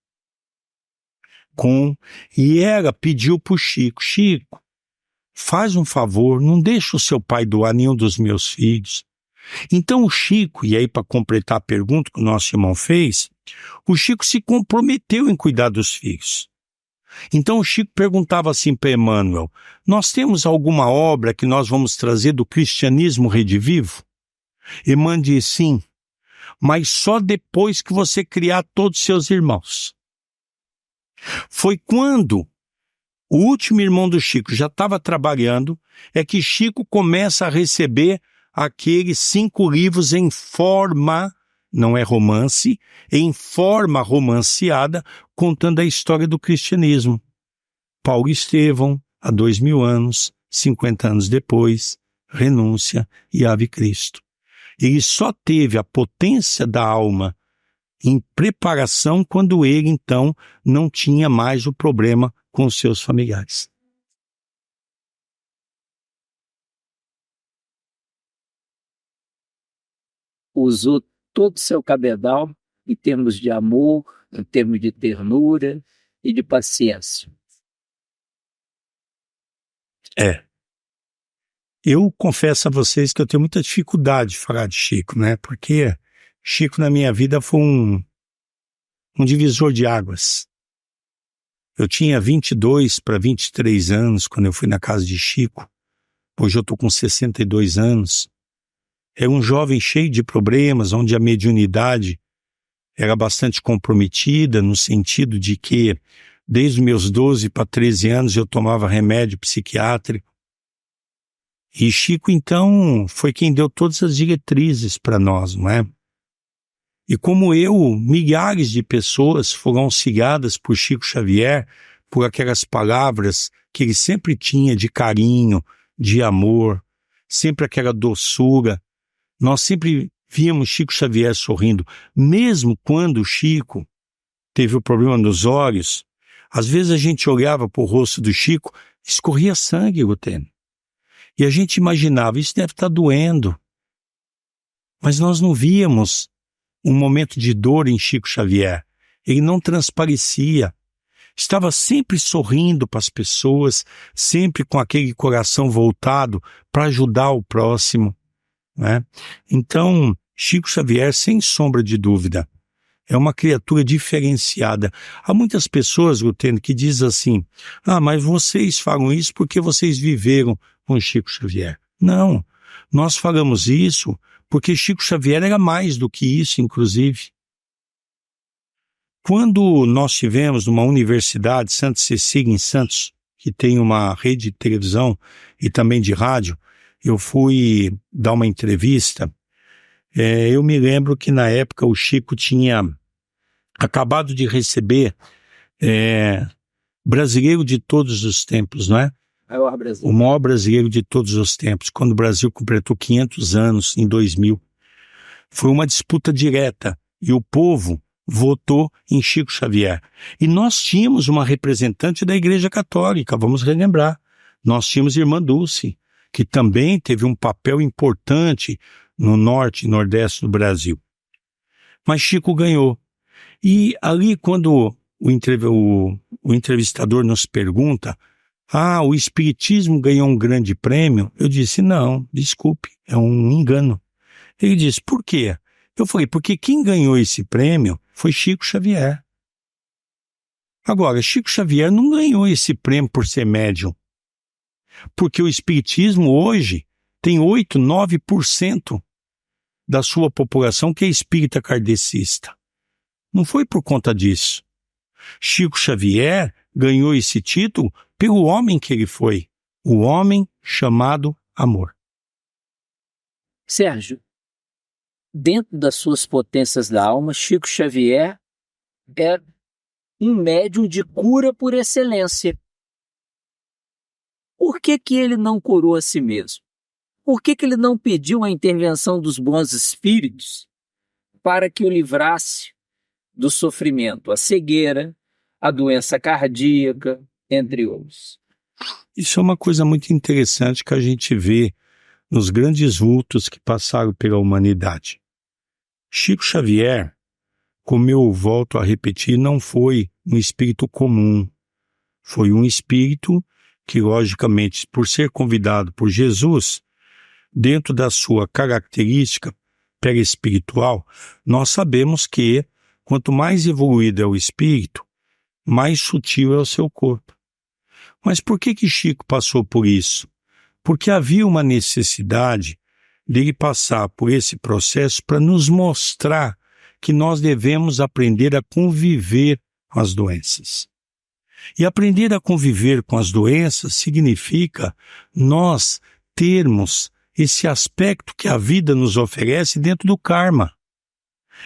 E ela pediu para o Chico, Chico, faz um favor, não deixa o seu pai doar nenhum dos meus filhos. Então o Chico, e aí para completar a pergunta que o nosso irmão fez, o Chico se comprometeu em cuidar dos filhos. Então o Chico perguntava assim para Emmanuel, nós temos alguma obra que nós vamos trazer do cristianismo redivivo? Emmanuel disse, sim, mas só depois que você criar todos os seus irmãos. Foi quando o último irmão do Chico já estava trabalhando, é que Chico começa a receber aqueles 5 livros em forma, não é romance, em forma romanceada, contando a história do cristianismo. Paulo e Estevão, há 2000 anos, 50 anos depois, Renúncia e Ave Cristo. Ele só teve a potência da alma em preparação quando ele, então, não tinha mais o problema com os seus familiares. Usou todo o seu cabedal em termos de amor, em termos de ternura e de paciência. Eu confesso a vocês que eu tenho muita dificuldade de falar de Chico, né? Porque Chico na minha vida foi um divisor de águas. Eu tinha 22 para 23 anos quando eu fui na casa de Chico. Hoje eu estou com 62 anos. Era um jovem cheio de problemas, onde a mediunidade era bastante comprometida, no sentido de que, desde os meus 12 para 13 anos, eu tomava remédio psiquiátrico. E Chico, então, foi quem deu todas as diretrizes para nós, não é? E como eu, milhares de pessoas foram auxiliadas por Chico Xavier, por aquelas palavras que ele sempre tinha de carinho, de amor, sempre aquela doçura. Nós sempre víamos Chico Xavier sorrindo, mesmo quando Chico teve o problema nos olhos. Às vezes a gente olhava para o rosto do Chico, escorria sangue, Guteno. E a gente imaginava, isso deve estar doendo. Mas nós não víamos um momento de dor em Chico Xavier. Ele não transparecia. Estava sempre sorrindo para as pessoas, sempre com aquele coração voltado para ajudar o próximo, né? Então, Chico Xavier, sem sombra de dúvida, é uma criatura diferenciada. Há muitas pessoas, Guteno, que dizem assim, mas vocês falam isso porque vocês viveram com Chico Xavier. Não, nós falamos isso porque Chico Xavier era mais do que isso, inclusive. Quando nós tivemos numa universidade, Santa Cecília, em Santos, que tem uma rede de televisão e também de rádio, eu fui dar uma entrevista. Eu me lembro que na época o Chico tinha acabado de receber Brasileiro de Todos os Tempos, não é? O maior brasileiro de todos os tempos, quando o Brasil completou 500 anos, em 2000. Foi uma disputa direta e o povo votou em Chico Xavier. E nós tínhamos uma representante da Igreja Católica, vamos relembrar. Nós tínhamos Irmã Dulce, que também teve um papel importante no norte e nordeste do Brasil. Mas Chico ganhou. E ali, quando o entrevistador nos pergunta, o Espiritismo ganhou um grande prêmio, eu disse, não, desculpe, é um engano. Ele disse, por quê? Eu falei, porque quem ganhou esse prêmio foi Chico Xavier. Agora, Chico Xavier não ganhou esse prêmio por ser médium, porque o Espiritismo hoje tem 8, 9% da sua população que é espírita kardecista. Não foi por conta disso. Chico Xavier ganhou esse título pelo homem que ele foi, o homem chamado amor. Sérgio, dentro das suas potências da alma, Chico Xavier é um médium de cura por excelência. Por que ele não curou a si mesmo? Por que ele não pediu a intervenção dos bons espíritos para que o livrasse do sofrimento, a cegueira, a doença cardíaca, entre outros? Isso é uma coisa muito interessante que a gente vê nos grandes vultos que passaram pela humanidade. Chico Xavier, como eu volto a repetir, não foi um espírito comum. Foi um espírito que, logicamente, por ser convidado por Jesus, dentro da sua característica perispiritual, nós sabemos que quanto mais evoluído é o espírito, mais sutil é o seu corpo. Mas por que Chico passou por isso? Porque havia uma necessidade dele passar por esse processo para nos mostrar que nós devemos aprender a conviver com as doenças. E aprender a conviver com as doenças significa nós termos esse aspecto que a vida nos oferece dentro do karma.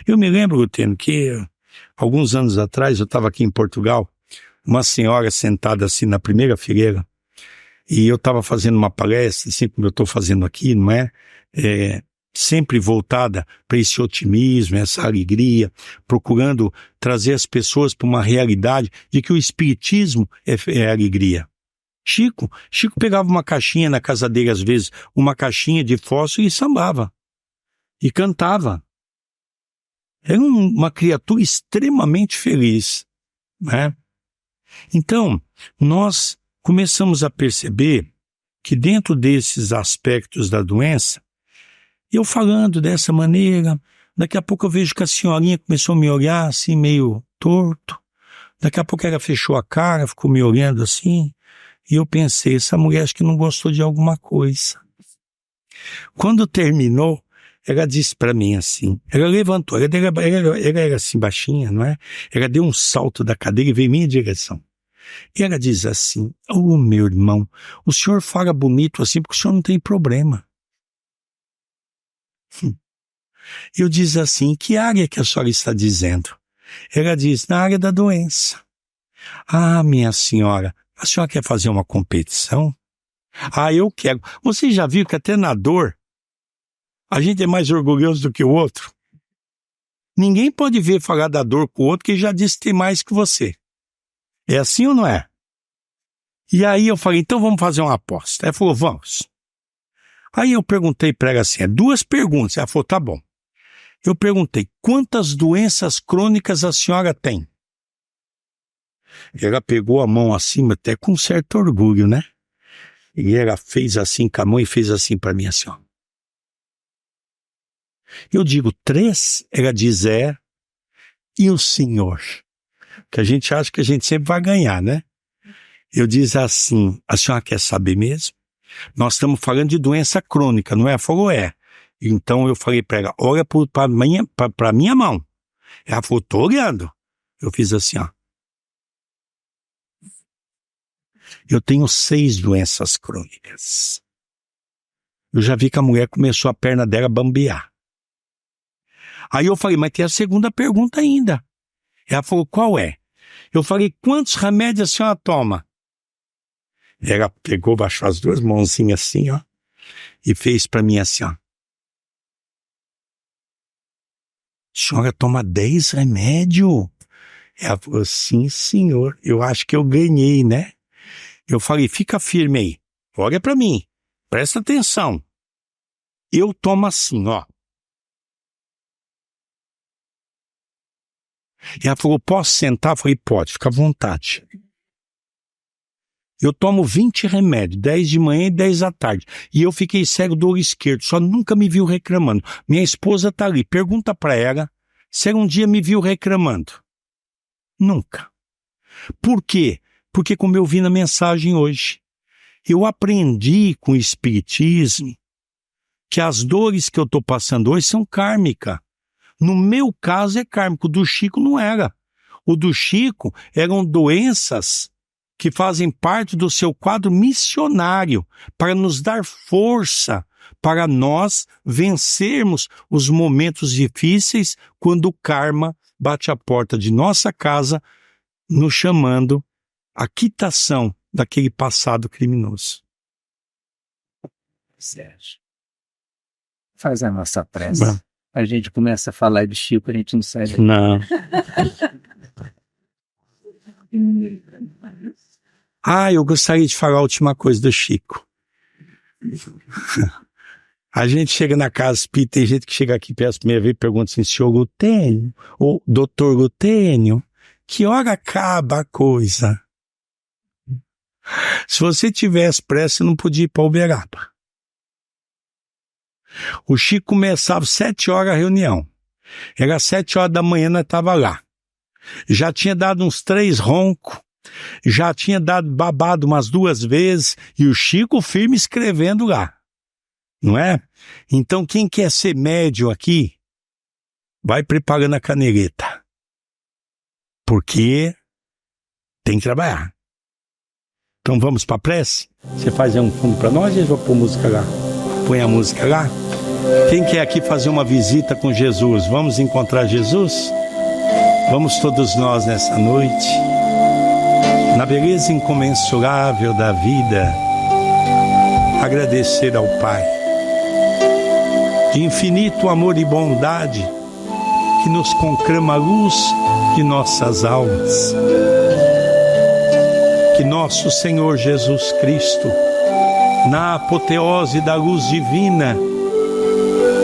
Eu me lembro, Luteno, que alguns anos atrás eu estava aqui em Portugal, uma senhora sentada assim na primeira fileira, e eu estava fazendo uma palestra, assim como eu estou fazendo aqui, não é? Sempre voltada para esse otimismo, essa alegria, procurando trazer as pessoas para uma realidade de que o espiritismo é alegria. Chico pegava uma caixinha na casa dele, às vezes, uma caixinha de fósforo e sambava. E cantava. Era uma criatura extremamente feliz, né? Então, nós começamos a perceber que dentro desses aspectos da doença, eu falando dessa maneira, daqui a pouco eu vejo que a senhorinha começou a me olhar assim, meio torto. Daqui a pouco ela fechou a cara, ficou me olhando assim. E eu pensei, essa mulher acho que não gostou de alguma coisa. Quando terminou, ela disse para mim assim, ela levantou, ela era assim baixinha, não é? Ela deu um salto da cadeira e veio em minha direção. E ela diz assim, meu irmão, o senhor fala bonito assim porque o senhor não tem problema. Eu diz assim, que área que a senhora está dizendo? Ela diz, na área da doença. Ah, minha senhora, a senhora quer fazer uma competição? Ah, eu quero. Você já viu que até na dor, a gente é mais orgulhoso do que o outro? Ninguém pode ver falar da dor com o outro que já disse que tem mais que você. É assim ou não é? E aí eu falei, então vamos fazer uma aposta. Ela falou, vamos. Aí eu perguntei para ela assim, 2 perguntas. Ela falou, tá bom. Eu perguntei, quantas doenças crônicas a senhora tem? Ela pegou a mão assim, até com certo orgulho, né? E ela fez assim com a mão e fez assim para mim, assim, ó. Eu digo 3, ela diz e o senhor? Que a gente acha que a gente sempre vai ganhar, né? Eu diz assim, a senhora quer saber mesmo? Nós estamos falando de doença crônica, não é? Ela falou, Então eu falei para ela, olha para minha mão. Ela falou, tô olhando. Eu fiz assim, ó. Eu tenho 6 doenças crônicas. Eu já vi que a mulher começou a perna dela a bambear. Aí eu falei, mas tem a segunda pergunta ainda. Ela falou, qual é? Eu falei, quantos remédios a senhora toma? Ela pegou, baixou as 2 mãozinhas assim, ó, e fez para mim assim, ó. A senhora toma 10 remédios? Ela falou, sim, senhor, eu acho que eu ganhei, né? Eu falei, fica firme aí, olha para mim, presta atenção. Eu tomo assim, ó. E ela falou, posso sentar? Eu falei, pode, fica à vontade. Eu tomo 20 remédios, 10 de manhã e 10 à tarde. E eu fiquei cego do olho esquerdo, só nunca me viu reclamando. Minha esposa tá ali, pergunta para ela se ela um dia me viu reclamando. Nunca. Por quê? Porque como eu vi na mensagem hoje, eu aprendi com o espiritismo que as dores que eu estou passando hoje são kármicas. No meu caso é kármico, o do Chico não era. O do Chico eram doenças que fazem parte do seu quadro missionário, para nos dar força, para nós vencermos os momentos difíceis quando o karma bate a porta de nossa casa, nos chamando à quitação daquele passado criminoso. Sérgio, faz a nossa prece. Bom. A gente começa a falar de Chico, a gente não sai daqui. Não. Eu gostaria de falar a última coisa do Chico. A gente chega na casa espírita, tem gente que chega aqui pela primeira vez e pergunta assim, senhor Gutênio, ou doutor Gutênio, que hora acaba a coisa? Se você tivesse pressa, você não podia ir para Uberaba. O Chico começava 7 horas a reunião. Era 7 horas da manhã, nós estávamos lá. Já tinha dado uns 3 roncos, já tinha dado babado umas 2 vezes, e o Chico firme escrevendo lá. Não é? Então, quem quer ser médium aqui, vai preparando a caneleta. Porque tem que trabalhar. Então, vamos para a prece? Você faz um fundo para nós, eu vou pôr música lá. Põe a música lá. Quem quer aqui fazer uma visita com Jesus? Vamos encontrar Jesus? Vamos todos nós nessa noite, na beleza incomensurável da vida, agradecer ao Pai de infinito amor e bondade que nos conclama a luz de nossas almas. Que nosso Senhor Jesus Cristo, na apoteose da luz divina,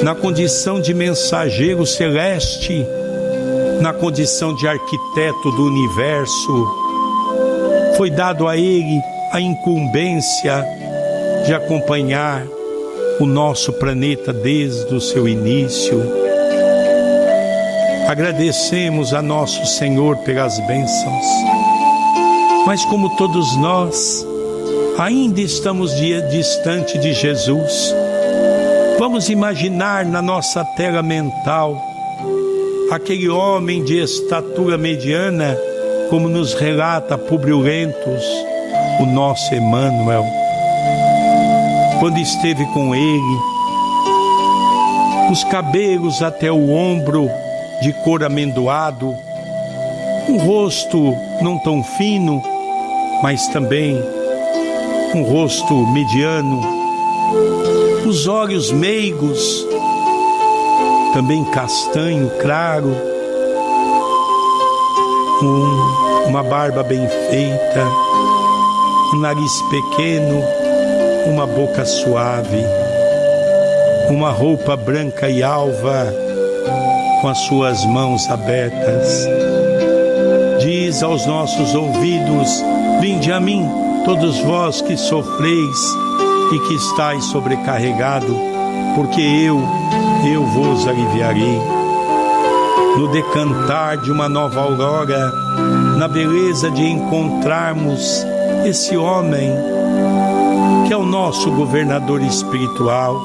na condição de mensageiro celeste, na condição de arquiteto do universo, foi dado a ele a incumbência de acompanhar o nosso planeta desde o seu início. Agradecemos a nosso Senhor pelas bênçãos, mas como todos nós, ainda estamos distante de Jesus. Vamos imaginar na nossa tela mental aquele homem de estatura mediana, como nos relata Públio Lentos, o nosso Emmanuel. Quando esteve com ele, os cabelos até o ombro de cor amendoado, um rosto não tão fino, mas também um rosto mediano, os olhos meigos, também castanho claro, uma barba bem feita, um nariz pequeno, uma boca suave, uma roupa branca e alva, com as suas mãos abertas. Diz aos nossos ouvidos: vinde a mim, todos vós que sofreis e que estáis sobrecarregado, porque eu vos aliviarei. No decantar de uma nova aurora, na beleza de encontrarmos esse homem, que é o nosso governador espiritual,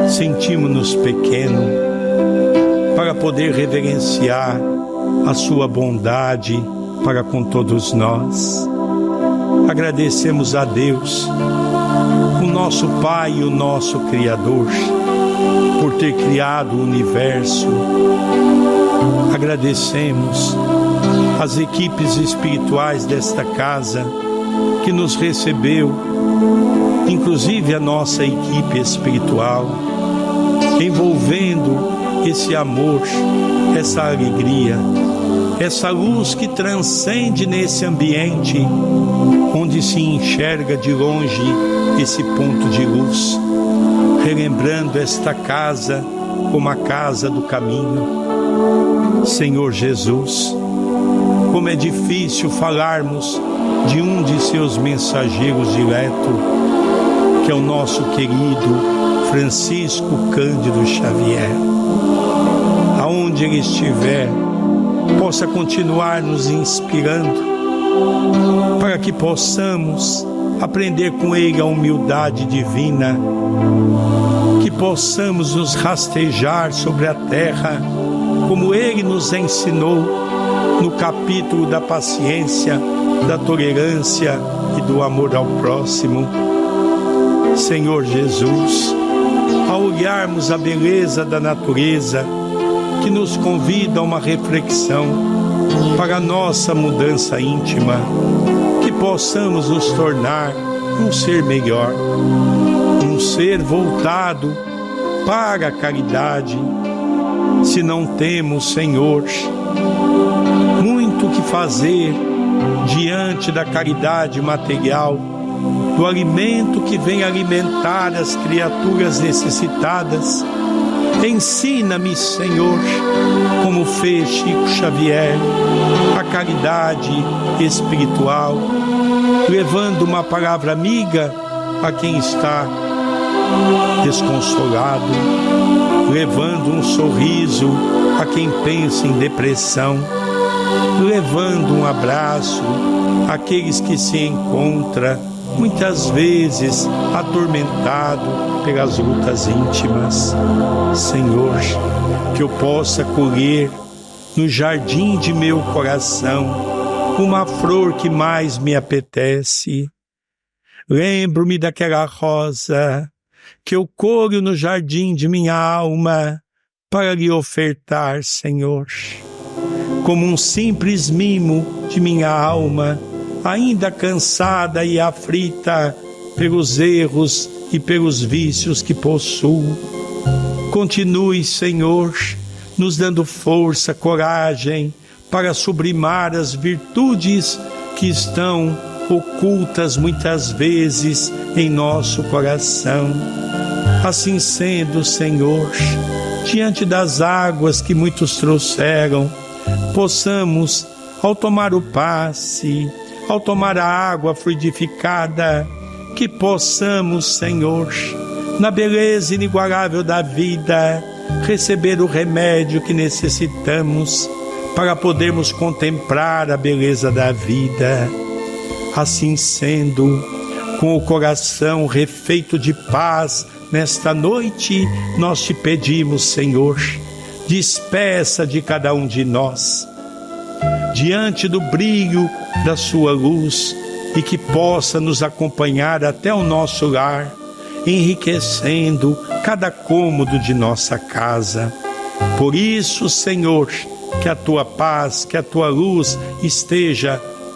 sentimos-nos pequenos para poder reverenciar a sua bondade para com todos nós. Agradecemos a Deus, o nosso Pai e o nosso Criador, por ter criado o universo. Agradecemos as equipes espirituais desta casa que nos recebeu, inclusive a nossa equipe espiritual, envolvendo esse amor, essa alegria, essa luz que transcende nesse ambiente onde se enxerga de longe esse ponto de luz, relembrando esta casa como a casa do caminho. Senhor Jesus, como é difícil falarmos de um de seus mensageiros direto, que é o nosso querido Francisco Cândido Xavier. Aonde ele estiver, possa continuar nos inspirando, para que possamos aprender com ele a humildade divina, possamos nos rastejar sobre a terra, como Ele nos ensinou no capítulo da paciência, da tolerância e do amor ao próximo. Senhor Jesus, ao olharmos a beleza da natureza, que nos convida a uma reflexão para a nossa mudança íntima, que possamos nos tornar um ser melhor, um ser voltado para a caridade. Se não temos, Senhor, muito o que fazer diante da caridade material, do alimento que vem alimentar as criaturas necessitadas, ensina-me, Senhor, como fez Chico Xavier, a caridade espiritual, levando uma palavra amiga a quem está desconsolado, levando um sorriso a quem pensa em depressão, levando um abraço àqueles que se encontram muitas vezes atormentado pelas lutas íntimas. Senhor, que eu possa colher no jardim de meu coração uma flor que mais me apetece. Lembro-me daquela rosa que eu colho no jardim de minha alma para lhe ofertar, Senhor, como um simples mimo de minha alma, ainda cansada e aflita pelos erros e pelos vícios que possuo. Continue, Senhor, nos dando força, coragem para sublimar as virtudes que estão ocultas muitas vezes em nosso coração. Assim sendo, Senhor, diante das águas que muitos trouxeram, possamos, ao tomar o passe, ao tomar a água fluidificada, que possamos, Senhor, na beleza inigualável da vida, receber o remédio que necessitamos para podermos contemplar a beleza da vida. Assim sendo, com o coração refeito de paz, nesta noite nós te pedimos, Senhor, despeça de cada um de nós diante do brilho da sua luz e que possa nos acompanhar até o nosso lar, enriquecendo cada cômodo de nossa casa. Por isso, Senhor, que a tua paz, que a tua luz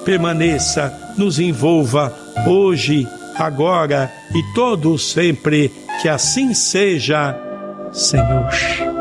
permaneça, nos envolva hoje, agora e todo sempre, que assim seja, Senhor.